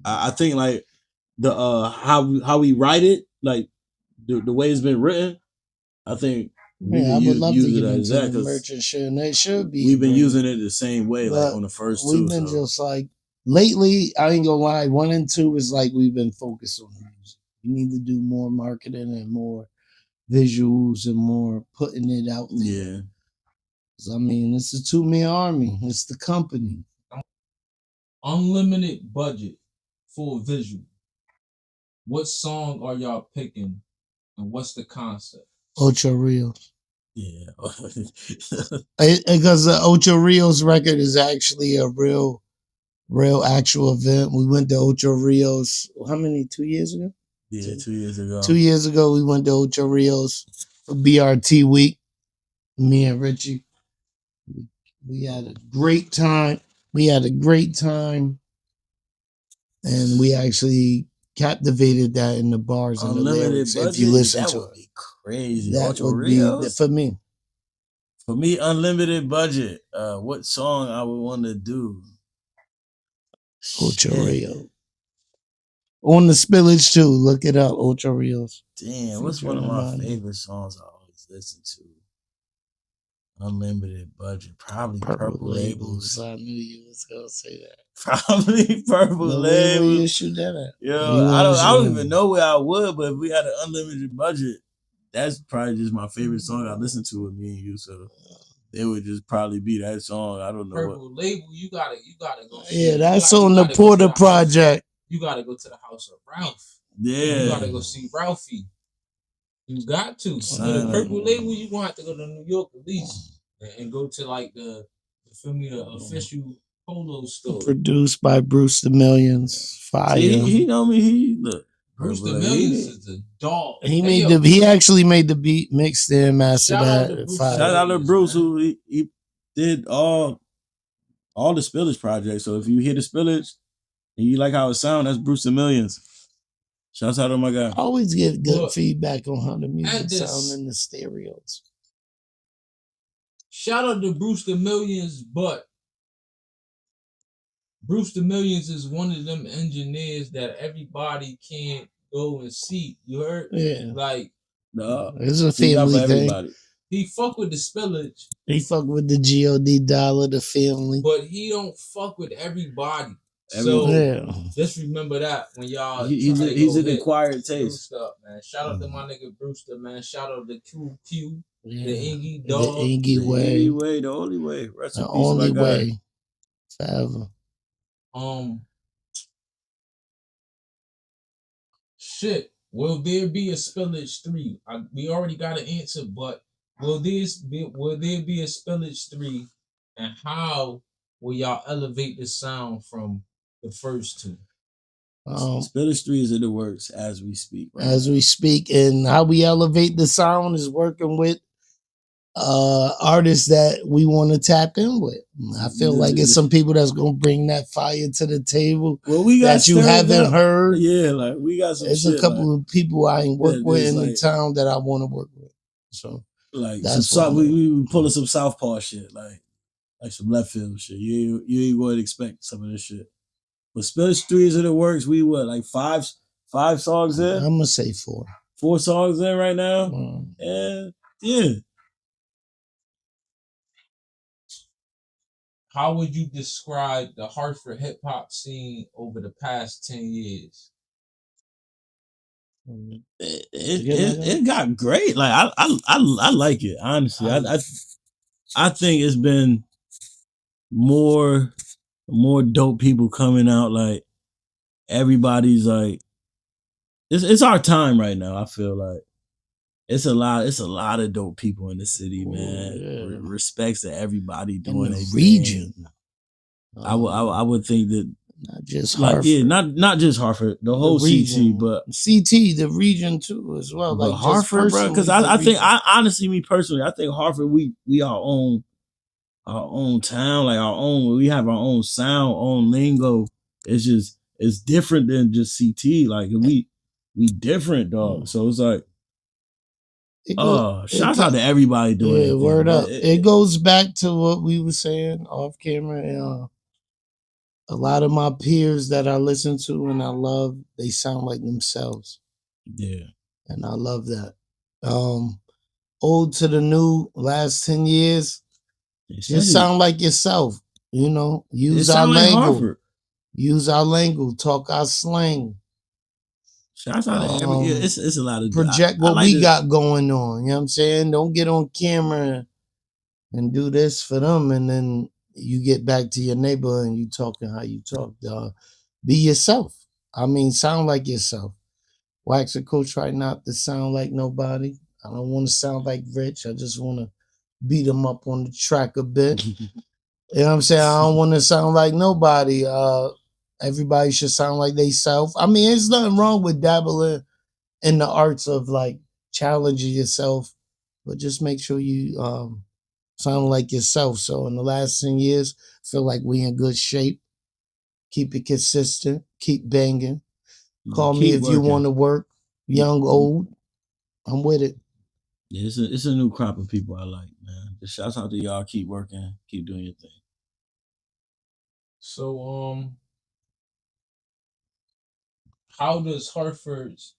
I think like the how we write it, like the way it's been written, I think we Yeah, I can would love to use get it as into that the merch because and shit, and it should be. we've been branded. using it the same way, like But on the first we've two. been So just like lately. I ain't gonna lie. 1 and 2 is like we've been focused on music. We need to do more marketing and more visuals and more putting it out there. yeah, 'Cause, I mean, it's a 2-man army. It's the company. unlimited budget for a visual. What song are y'all picking, and what's the concept? Ocho Rios. yeah. Because the Ocho Rios record is actually a real actual event. We went to Ocho Rios. How many? 2 years ago. Yeah, 2 years ago. 2 years ago, we went to Ocho Rios for BRT week. Me and Richie. We had a great time. And we actually captivated that in the bars and the Unlimited lyrics. budget, If you listen that to would it, be crazy. that Ocho would be Rios? for me. For me, unlimited budget. What song I would want to do? Ocho Shit. Rios. On the Spillage too. Look it up. Ocho Rios. Damn, what's one of my favorite songs I always listen to? Unlimited budget, probably Purple Labels. I knew you was gonna say that. Probably Purple But where you Labels. shoot that at? Yo, I don't even know where I would, but if we had an unlimited budget, that's probably just my favorite song I listen to with me and you. So it would just probably be that song. I don't know Purple Label, you gotta go. Yeah, that's on the Porter Project. You gotta go to the house of Ralph. Yeah, you gotta go see Ralphie. You got to. For Son, the Purple Label, you gonna have to go to New York at least and go to like the official polo store. Produced by Bruce the Millions. Fire. See, he know me. He look. Bruce the Millions is a dog. He actually made the beat, mixed it, mastered that. Shout out to Bruce who he did all the Spillage projects. So if you hear the Spillage and you like how it sounds, that's Bruce the Millions. Shouts out to my guy. I always get good feedback on how the music sounds in the stereos. Shout out to Bruce the Millions, but Bruce the Millions is one of them engineers that everybody can't go and see. You heard? Yeah. Like, it's a family thing. He fuck with the Spillage. He fuck with the God Dollar, the family. But he don't fuck with everybody. So just remember that when y'all he's an acquired taste. Up, man. Shout out to my nigga Brewster, man. Shout out to QQ, the Ingy Dog, the Ingy way, the only way, rest in peace, only my way, guy. forever. Shit. Will there be a Spillage 3? We already got an answer, but will there be a Spillage 3, and how will y'all elevate the sound from the first two? Spillage 3 is in the works as we speak. We speak, and how we elevate the sound is working with artists that we want to tap in with. I feel like it's some people that's gonna bring that fire to the table. Well, we got that you haven't heard. Yeah, like we got some. There's a couple of people I ain't worked with in the town that I want to work with. So like that's we pulling some Southpaw shit. Like like some left field shit. You ain't going to expect some of this shit. But Spillage 3 is in the works. We what, like five songs in? I'm gonna say 4. 4 songs in right now. And yeah. How would you describe the Hartford hip hop scene over the past 10 years? It got great. Like I like it, honestly. I think it's been more dope people coming out. Like everybody's like, it's our time right now. I feel like it's a lot of dope people in the city, man. Yeah. Respects to everybody doing in the their region. thing. I would think that not just like Hartford. not just Hartford, the whole CT, but CT, the region too as well. But like Hartford, bro, because I think honestly, me personally, I think Hartford, we our own town, like we have our own sound, own lingo. It's different than just CT. Like we different, dog. So it's like, shouts out to everybody doing it. Word up. It goes back to what we were saying off camera. And, a lot of my peers that I listen to and I love, they sound like themselves. Yeah. And I love that. Old to the new, last 10 years, just sound like yourself. You know, use our lingo. Use our lingo. Talk our slang. Shouts out to every. It's a lot of project what we got going on. You know what I'm saying? Don't get on camera and do this for them, and then you get back to your neighbor and you talking how you talk. Be yourself. I mean, sound like yourself. Waxx a coach try not to sound like nobody. I don't want to sound like Rich. I just want to beat him up on the track a bit. You know what I'm saying? I don't want to sound like nobody. Everybody should sound like they self. I mean, there's nothing wrong with dabbling in the arts of like challenging yourself, but just make sure you sound like yourself. So in the last 10 years, I feel like we in good shape. Keep it consistent. Keep banging. Call me if you want to work. Young, old. I'm with it. Yeah, it's a new crop of people I like, man. Just shouts out to y'all. Keep working. Keep doing your thing. So, how does Hartford's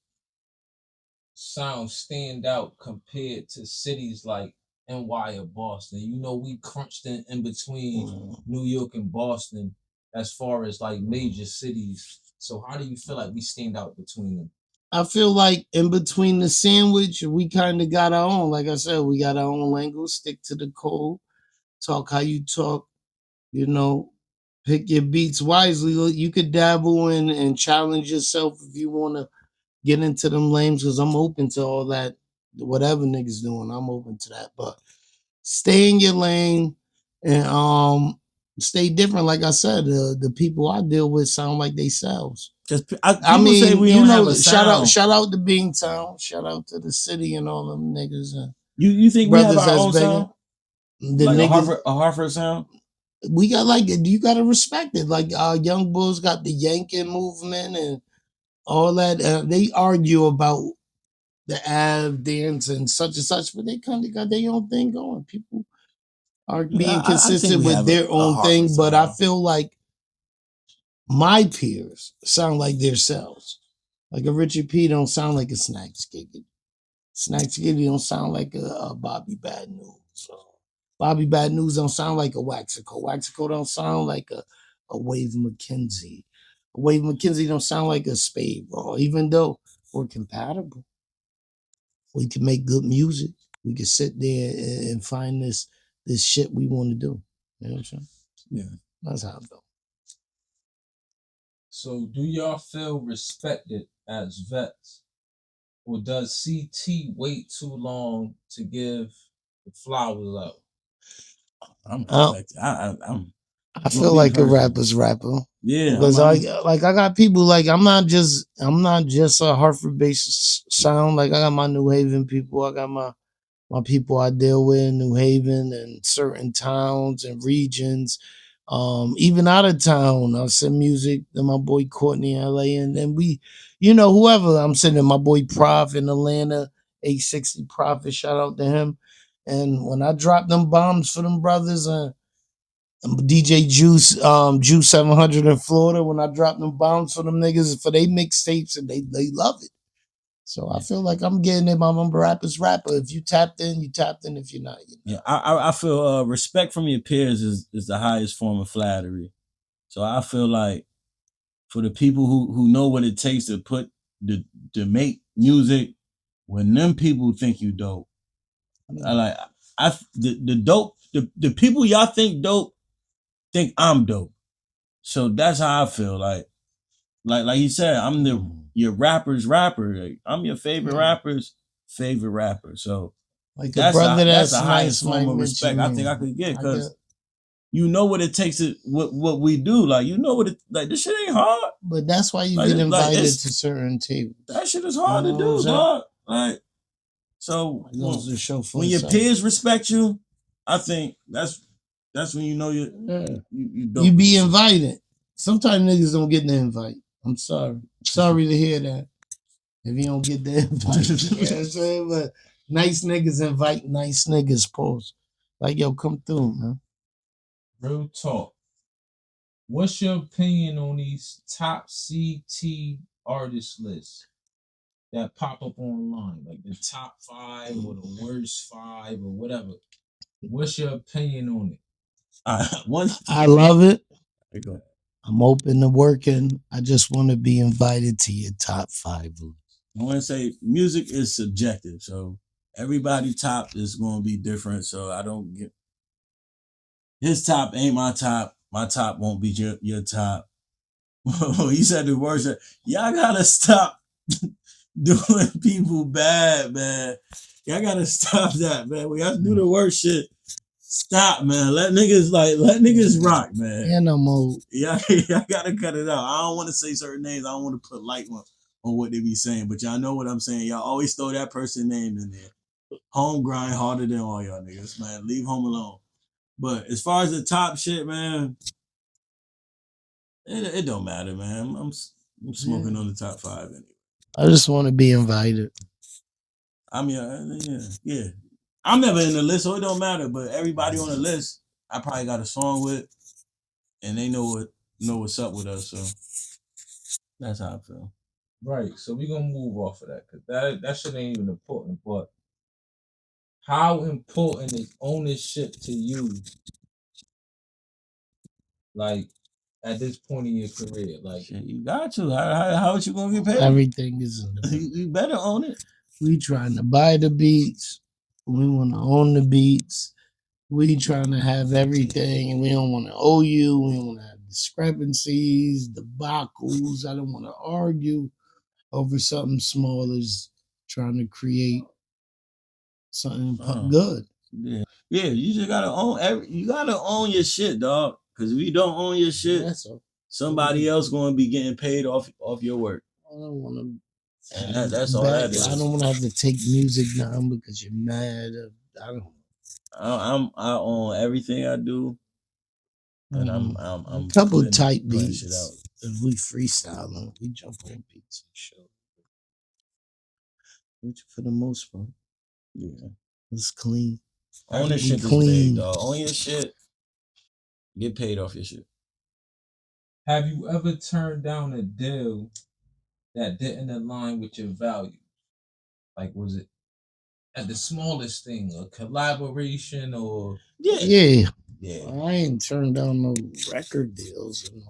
sound stand out compared to cities like NY or Boston? You know, we crunched in between New York and Boston as far as like major cities. So how do you feel like we stand out between them? I feel like in between the sandwich, we kind of got our own. Like I said, we got our own language. Stick to the code. Talk how you talk. You know, pick your beats wisely. You could dabble in and challenge yourself if you want to get into them lanes, because I'm open to all that. Whatever niggas doing, I'm open to that. But stay in your lane and stay different. Like I said, the people I deal with sound like they selves. I mean, say we don't have a sound. Shout out to Beantown. Shout out to the city and all them niggas. You think we have our own sound? Like niggas, a Hartford sound? We got like, you got to respect it. Like Young Bulls got the yanking movement and all that. They argue about the Av dance and such, but they kind of got their own thing going. People are being consistent with their own thing, but I feel like my peers sound like themselves. Like a Richie P don't sound like a Snack Skiggy. Snack Skiggy don't sound like a Bobby Bad News. Bobby Bad News don't sound like a Waxaco. Waxaco don't sound like a Wave McKenzie. Wave McKenzie don't sound like a Spade Raw, even though we're compatible. We can make good music. We can sit there and find this shit we want to do. You know what I'm saying? Yeah. That's how I feel. So do y'all feel respected as vets? Or does CT wait too long to give the flowers out? I'm respected. I feel like a rapper's rapper. Yeah. Because I got people like I'm not just a Hartford based sound. Like I got my New Haven people. I got my people I deal with in New Haven and certain towns and regions. Even out of town, I send music to my boy Courtney in LA, and then we, you know, whoever I'm sending, my boy Prof in Atlanta, 860 Prophet, shout out to him. And when I drop them bombs for them brothers, DJ Juice, Juice 700 in Florida. When I drop them bombs for them niggas for they mixtapes, and they love it. So I feel like I'm getting it. I'm a rapper's rapper. If you tapped in, you tapped in. If you're not, you know. Yeah, I feel respect from your peers is the highest form of flattery. So I feel like for the people who know what it takes to to make music, when them people think you dope, the people y'all think dope think I'm dope. So that's how I feel. Like you said, I'm your rapper's rapper. Like, I'm your favorite rapper's favorite rapper. So like a brother that's the highest nice, form of respect I think I could get, because you know what it takes to what we do. Like, you know what it, like, this shit ain't hard. But that's why you get invited to certain tables. That shit is hard to do, dog. Like, so when your peers respect you, I think that's when you know you dope. You be invited. Sometimes niggas don't get the invite. I'm sorry. Sorry to hear that. If you don't get the invite. You know what I'm saying? But nice niggas invite nice niggas, pause. Like, yo, come through, man. Real talk. What's your opinion on these top CT artist lists that pop up online? Like the top 5 or the worst 5 or whatever. What's your opinion on it? I love it. I'm open to working. I just want to be invited to your top 5 list. I want to say music is subjective, so everybody top is going to be different. So I don't get his top ain't my top. My top won't be your top. He said the worst. Y'all gotta stop doing people bad, man. Y'all gotta stop that, man. We have to do the worst shit. Stop, man. Let niggas rock, man. Animal. Yeah, y'all gotta cut it out. I don't want to say certain names. I don't want to put light on what they be saying, but y'all know what I'm saying. Y'all always throw that person name in there. Home grind harder than all y'all niggas, man. Leave home alone. But as far as the top shit, man, it don't matter, man. I'm smoking on the top 5 anyway. I just want to be invited. I'm yeah. I'm never in the list, so it don't matter. But everybody on the list, I probably got a song with, and they know what's up with us. So that's how I feel. Right. So we're gonna move off of that, because that shit ain't even important. But how important is ownership to you? Like, at this point in your career, like, shit, you got to. How you gonna get paid? Everything is in the you better own it. We trying to buy the beats. We want to own the beats. We trying to have everything, and we don't want to owe you. We don't want to have discrepancies, debacles. I don't want to argue over something small as trying to create something good. Yeah, you just gotta own you gotta own your shit, dog. Because if you don't own your shit, somebody else gonna be getting paid off your work. I don't want to. And that's all that is. I don't want to have to take music down because you're mad. I own everything I do, and I'm a couple of tight beats. If we freestyling, we jump on beats and show. Which for the most part, yeah, it's clean. Ownership is big, dog. Own your shit. Get paid off your shit. Have you ever turned down a deal that didn't align with your values? Like, was it at the smallest thing, a collaboration or? Yeah. I ain't turned down no record deals and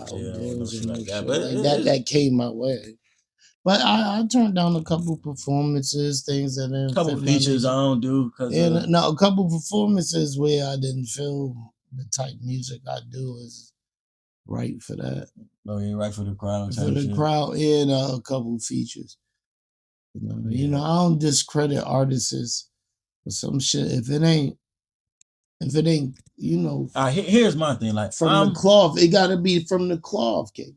no deals and like that. But that came my way. But I turned down a couple performances, things that didn't. Couple features I don't do a couple performances where I didn't feel the type music I do is right for that. No, you're right for the crowd. For the crowd, and a couple features. You know, I don't discredit artists for some shit. If it ain't, you know. Here's my thing. Like, from the cloth, it got to be from the cloth, kid.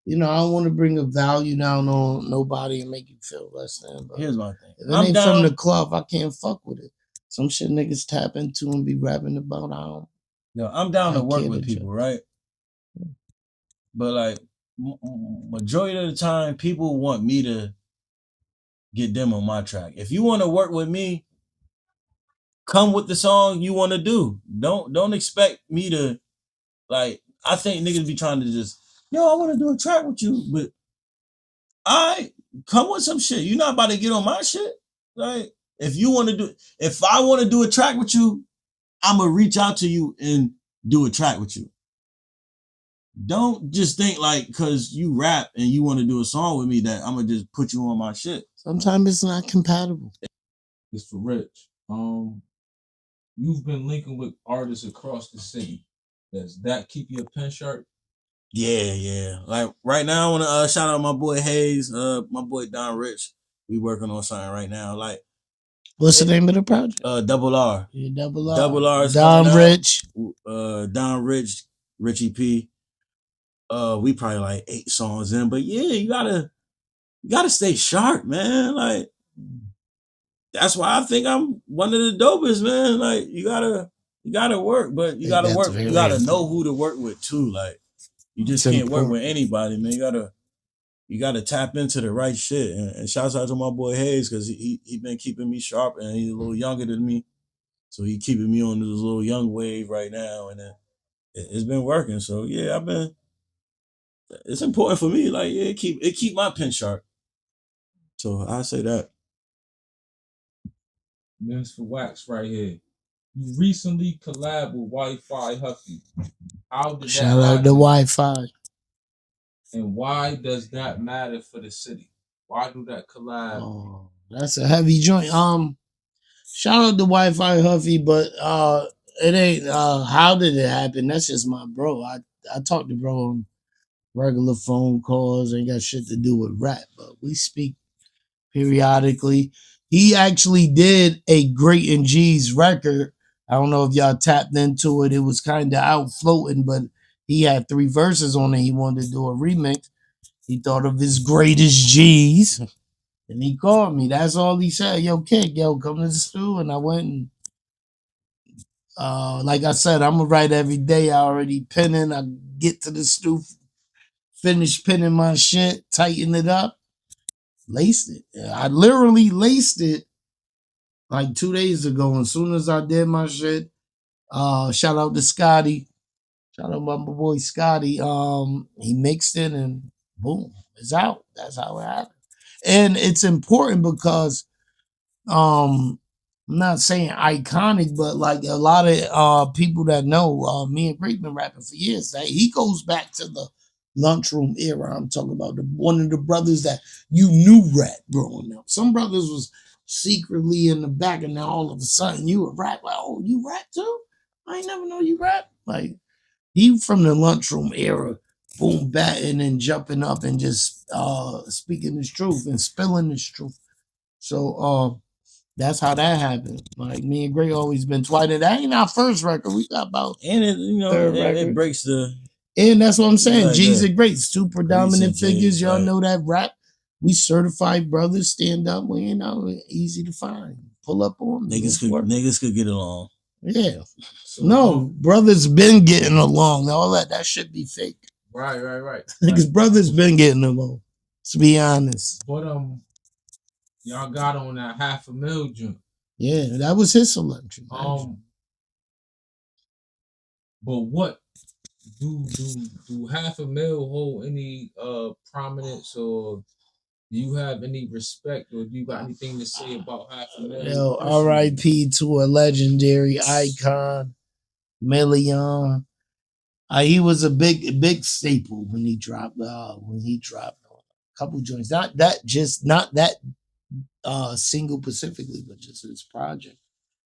You know, I don't want to bring a value down on nobody and make you feel less than. But here's my thing. If it ain't from the cloth, I can't fuck with it. Some shit niggas tap into and be rapping about. I'm down to work with people, right? But like, majority of the time, people want me to get them on my track. If you want to work with me, come with the song you want to do. Don't expect me to, like, I think niggas be trying to just, yo, I want to do a track with you, but I come with some shit. You're not about to get on my shit. Like, if I want to do a track with you, I'm gonna reach out to you and do a track with you. Don't just think like because you rap and you want to do a song with me that I'm gonna just put you on my shit. Sometimes it's not compatible. It's for Rich. You've been linking with artists across the city. Does that keep you a pen sharp? Yeah. Like right now, I want to shout out my boy Hayes, my boy Don Rich. We working on something right now. Like, what's the name of the project? Double R. Yeah, Double R. Double R is Don Rich. Don Rich, Richie P. We probably like 8 songs in, but yeah, you gotta stay sharp, man. Like, that's why I think I'm one of the dopest, man. Like, you gotta work, but you gotta work. You gotta know who to work with too. Like, you just can't work with anybody, man. You gotta tap into the right shit. And shouts out to my boy Hayes because he been keeping me sharp, and he's a little younger than me, so he keeping me on this little young wave right now, and it's been working. So yeah, it's important for me. Like, yeah, it keep my pen sharp. So I say that. This for Waxx right here. You recently collabed with Wi-Fi Huffy. How did Shout out to Wi-Fi. And why does that matter for the city? Why do that collab? Oh, that's a heavy joint. Shout out to Wi-Fi Huffy, but it ain't. How did it happen? That's just my bro. I talk to bro on regular phone calls. Ain't got shit to do with rap, but we speak periodically. He actually did a Great and G's record. I don't know if y'all tapped into it. It was kind of out floating, but he had 3 verses on it. He wanted to do a remix. He thought of his greatest G's. And he called me. That's all he said. Yo, Kick, come to the studio. And I went and like I said, I'm gonna write every day. I already penning. I get to the studio, finish penning my shit, tighten it up, laced it. I literally laced it like 2 days ago. As soon as I did my shit, shout out to Scotty. Shout out my boy Scotty. He mixed it and boom, it's out. That's how it happened. And it's important because I'm not saying iconic, but like a lot of people that know me and Great been rapping for years. He goes back to the lunchroom era. I'm talking about one of the brothers that you knew rap growing up. Some brothers was secretly in the back, and now all of a sudden you a rap. Like, oh, you rap too? I ain't never know you rap. Like, he from the lunchroom era, boom, batting and jumping up and just speaking his truth and spilling his truth. So that's how that happened. Like, me and Gray always been twined. That ain't our first record. We got about and it breaks the. And that's what I'm saying. Like G's and Greats, 2 predominant figures. Y'all right. know that rap. We certified brothers, stand up. We easy to find. Pull up on me. Niggas could get along. Yeah. So, brothers been getting along. All that should be fake. Right. Because brothers been getting along. Let's be honest. But y'all got on that $500,000 joint. Yeah, that was his selection. But what do $500,000 hold any prominence, or do you have any respect, or do you got anything to say about $500,000? Yo, R.I.P. to a legendary icon, Million. He was a big staple when he dropped. A couple joints. Not that single specifically, but just his project.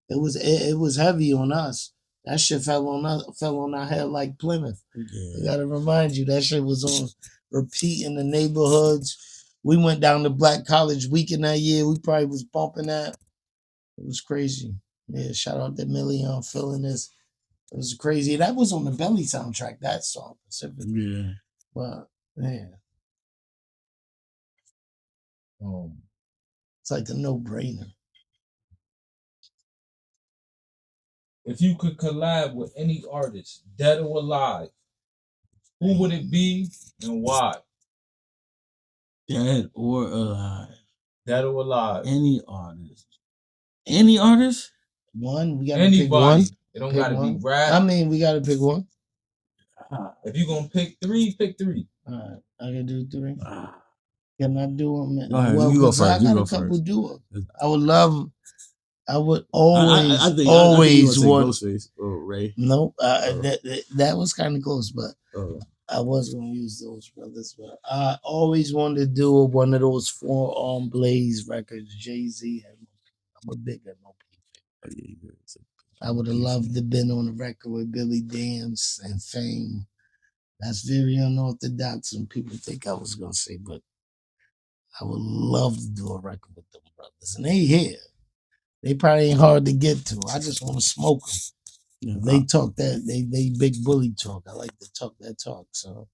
It was heavy on us. That shit fell on our head like Plymouth. Yeah. I gotta remind you, that shit was on repeat in the neighborhoods. We went down to Black College Weekend that year. We probably was bumping that. It was crazy. Yeah, shout out to Million feeling this. It was crazy. That was on the Belly soundtrack, that song specifically. Yeah. But man. It's like a no-brainer. If you could collab with any artist, dead or alive, who would it be and why? Dead or alive. Dead or alive. Any artist. Any artist? One. We gotta pick one. Anybody. It don't Pick gotta be one. rap. I mean, we gotta pick one. If you gonna pick three, pick three. All right, I can do three. Can I do them? Go ahead. Well, You go because I first. You got go a couple first. duos. I would love. I would I always, think you always say want. Ghostface or Ray. Nope. That was kind of close, but Oh. I was gonna use those brothers. But I always wanted to do one of those 4 Blaze records. Jay-Z had. I'm a big MOP. I would have loved to been on the record with Billy Dance and Fame. That's very unorthodox, and people think I was gonna say, but I would love to do a record with them brothers, and they here. They probably ain't hard to get to. I just want to smoke them. Yeah, they talk that they big bully talk. I like to talk that talk. So,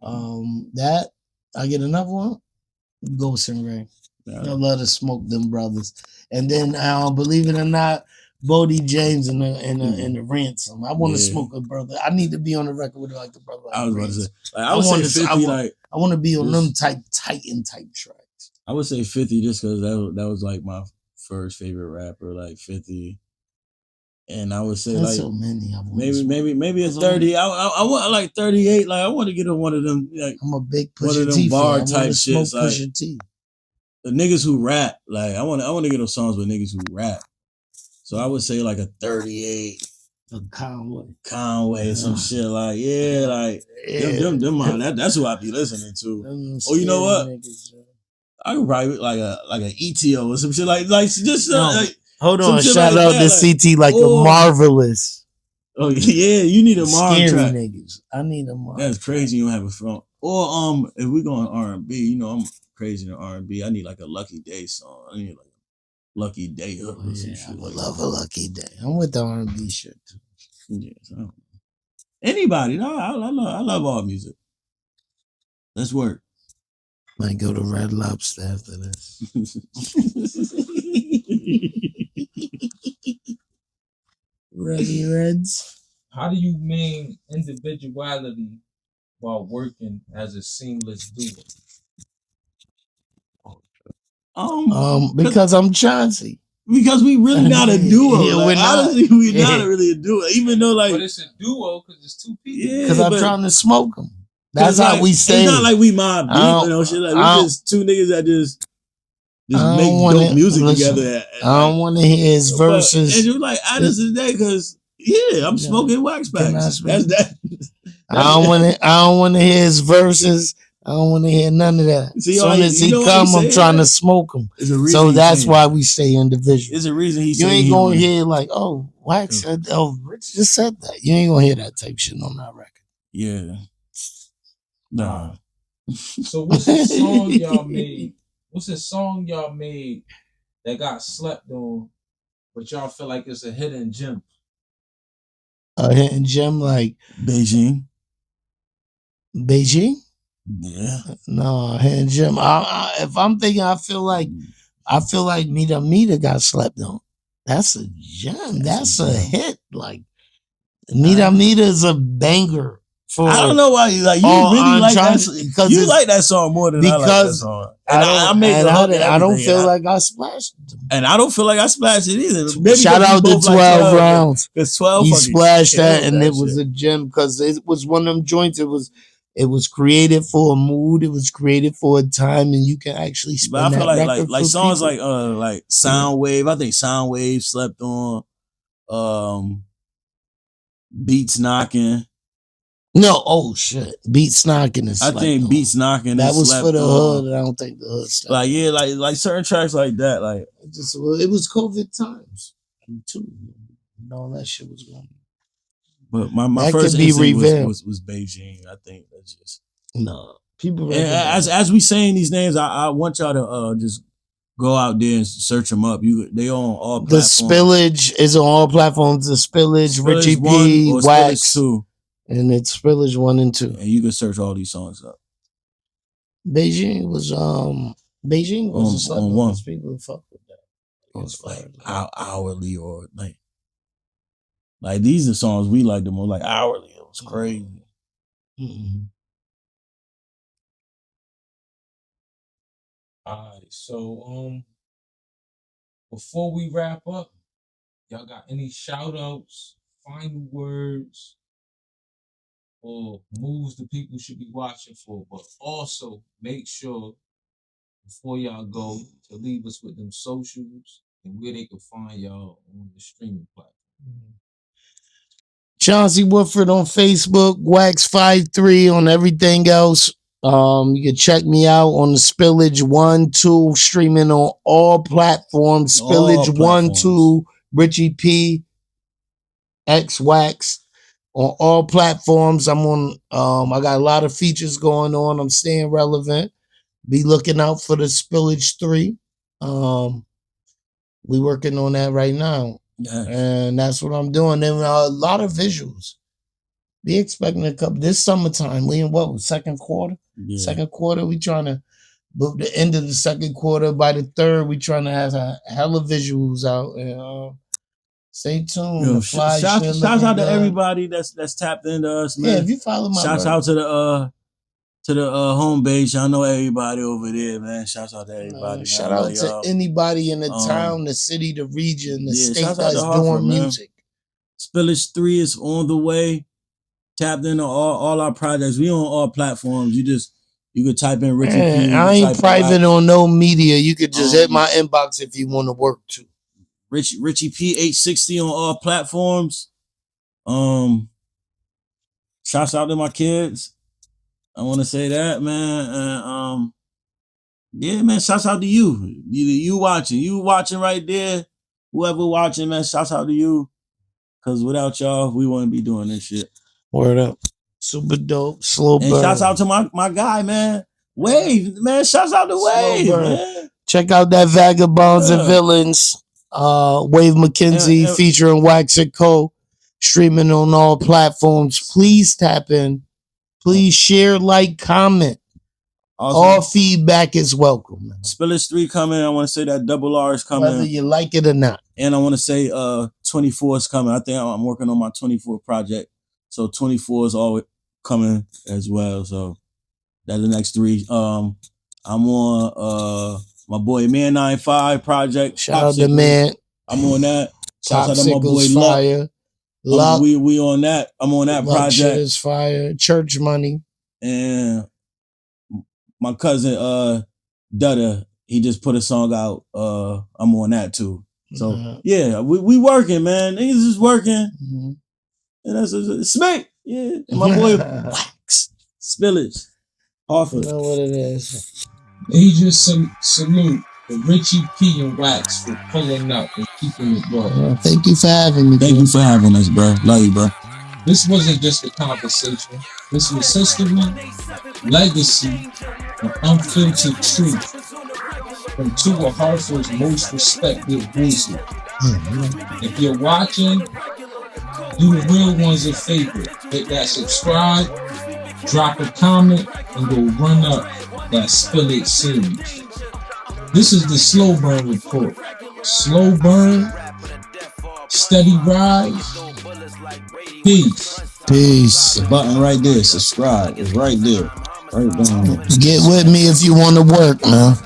that I get another one. Ghost and Ray. I love to smoke them brothers, and then believe it or not, Bodie James and the Ransom. I want to smoke a brother. I need to be on the record with like the brother. Like I was about Ransom. to say, like, I would say 50. I want to be on them Titan type tracks. I would say 50 just because that was like my first favorite rapper, like 50. And I would say There's like so many. Maybe a 30. I want like 38. Like I want to get on one of them. Like I'm a big one Pusha of them T bar fan. type shits. Like Pusha T. The niggas who rap. Like I want to get on songs with niggas who rap. So I would say like a 38. Conway, some shit like like that's who I be listening to. Oh, you know what? I could probably like an ETO or some shit like just like. Hold on, shout out to CT like a Marvelous. Oh yeah, you need a Marv track. Niggas. I need a Marv. That's crazy. You don't have a phone. Or if we go on R&B, you know I'm crazy in R&B. I need like a Lucky Day song. I need like a Lucky Day hook or some shit. I would love a Lucky Day. I'm with the R&B shit too. Yes, anybody. No, I love all music. Let's work. Might go to Red Lobster after this. Ready, Reds? How do you mean individuality while working as a seamless duo? Because I'm Chauncey. Because we really not a duo. Yeah, like, honestly, we're not really a duo. Even though, like, but it's a duo because it's two people. Because I'm trying to smoke them. That's how we stay. It's not like we mob deep, you know, shit. Like we just two niggas that just make dope music together. I don't want to hear his verses. And you're like, I just did that because I'm smoking wax packs. That's that. I don't want to hear his verses. I don't want to hear none of that. As soon as he come, I'm trying to smoke him. So that's why we stay individual. There's a reason you ain't gonna hear like, oh, Wax said, oh, Rich just said that. You ain't gonna hear that type shit on that record. Yeah. Nah. So what's the song y'all made? What's the song y'all made that got slept on, but y'all feel like it's a hidden gem? A hidden gem like Beijing? Yeah. No, hidden gem. If I'm thinking, I feel like Mita got slept on. That's a gem. That's a hit. Like Mita is a banger. I don't know why you really like that. Because you like that song more than I like that song. I don't feel like I splashed it. And I don't feel like I splashed it either. Maybe shout out to 12 rounds. Because 12 he splashed that, and it was a gem because it was one of them joints. It was created for a mood. It was created for a time, and you can actually spend. But I feel like songs people. like Soundwave. I think Soundwave slept on. Beats Knocking. No, oh shit, Beats Knocking is. I think Beats Knocking. That was for the hood, and I don't think the hood stuff. Like certain tracks like that. Like it was COVID times too. All that shit was going on. But my first instinct was Beijing. I think that's just no people. As we saying these names, I want y'all to just go out there and search them up. They on all platforms. The Spillage is on all platforms. The Spillage Richie P, Waxx 2. And it's Spillage 1 and 2. And you can search all these songs up. Beijing was on one. People fuck with that. Like hourly or like these are songs we like the most. Like hourly, it was crazy. Mm-hmm. All right, so before we wrap up, Y'all got any shout outs, final words, or moves the people should be watching for? But also make sure before y'all go to leave us with them socials and where they can find y'all on the streaming platform. Chauncey Woodford on Facebook, Waxx53 on everything else. You can check me out on the Spillage 1-2 streaming on all platforms. Spillage 1-2, Richie P, X Waxx on all platforms. I'm on. I got a lot of features going on. I'm staying relevant. Be looking out for the Spillage 3. We working on that right now. Yes. And that's what I'm doing. And a lot of visuals. Be expecting a couple this summertime. We in what, second quarter? Yeah. Second quarter, we trying to book the end of the second quarter. By the third, we trying to have a hell of visuals out. And stay tuned. Yo, shouts out to everybody that's tapped into us, man. Yeah, if you follow my shouts out to the home base. Y'all know everybody over there, man. Shouts out to everybody. Shout out to anybody in the town, the city, the region, the state that's Hartford, doing music. Spillage 3 is on the way. Tapped into all our projects. We on all platforms. You could type in Richie P. I ain't private on no media. You could just hit my inbox if you want to work too. Richie P 860 on all platforms. Shouts out to my kids. I want to say that, man. Yeah, man. Shouts out to you. You watching right there. Whoever watching, man. Shouts out to you. Cause without y'all, we wouldn't be doing this shit. Word up. Super dope. Sloburn. And shouts out to my guy, man. Wave, man. Shouts out to Wave, man. Check out that Vagabonds and Villains. Wave McKenzie featuring Waxx and Co. Streaming on all platforms. Please tap in. Please share, like, comment. Also, all feedback is welcome. Man. Spillage 3 coming. I want to say that Double R is coming. Whether you like it or not. And I want to say 24 is coming. I think I'm working on my 24 project. So 24 is always coming as well. So that's the next 3. I'm on my boy Man 95 project. Shout out to Man. I'm on that. Shout out to my boy Luck. We on that. I'm on that project. Shit is fire. Church Money. And my cousin Dutta, he just put a song out. I'm on that too. So yeah, we working, man. Niggas is working. Mm-hmm. And that's Smack. Yeah. And my boy Waxx. Spillage. Hartford. You know what it is. Major salute to Richie P and Waxx for pulling up and keeping it going. Thank you for having me. Thank you for having us, bro. Love you, bro. This wasn't just a conversation. This was history, legacy, and unfiltered truth from 2 of Hartford's most respected voices. If you're watching, do the real ones a favor. Hit that subscribe, drop a comment, and go run up that Spillage series. This is the Sloburn report. Slow burn, steady rise. Peace. The button right there, subscribe. It's right there. Right down there. Get with me if you want to work, man.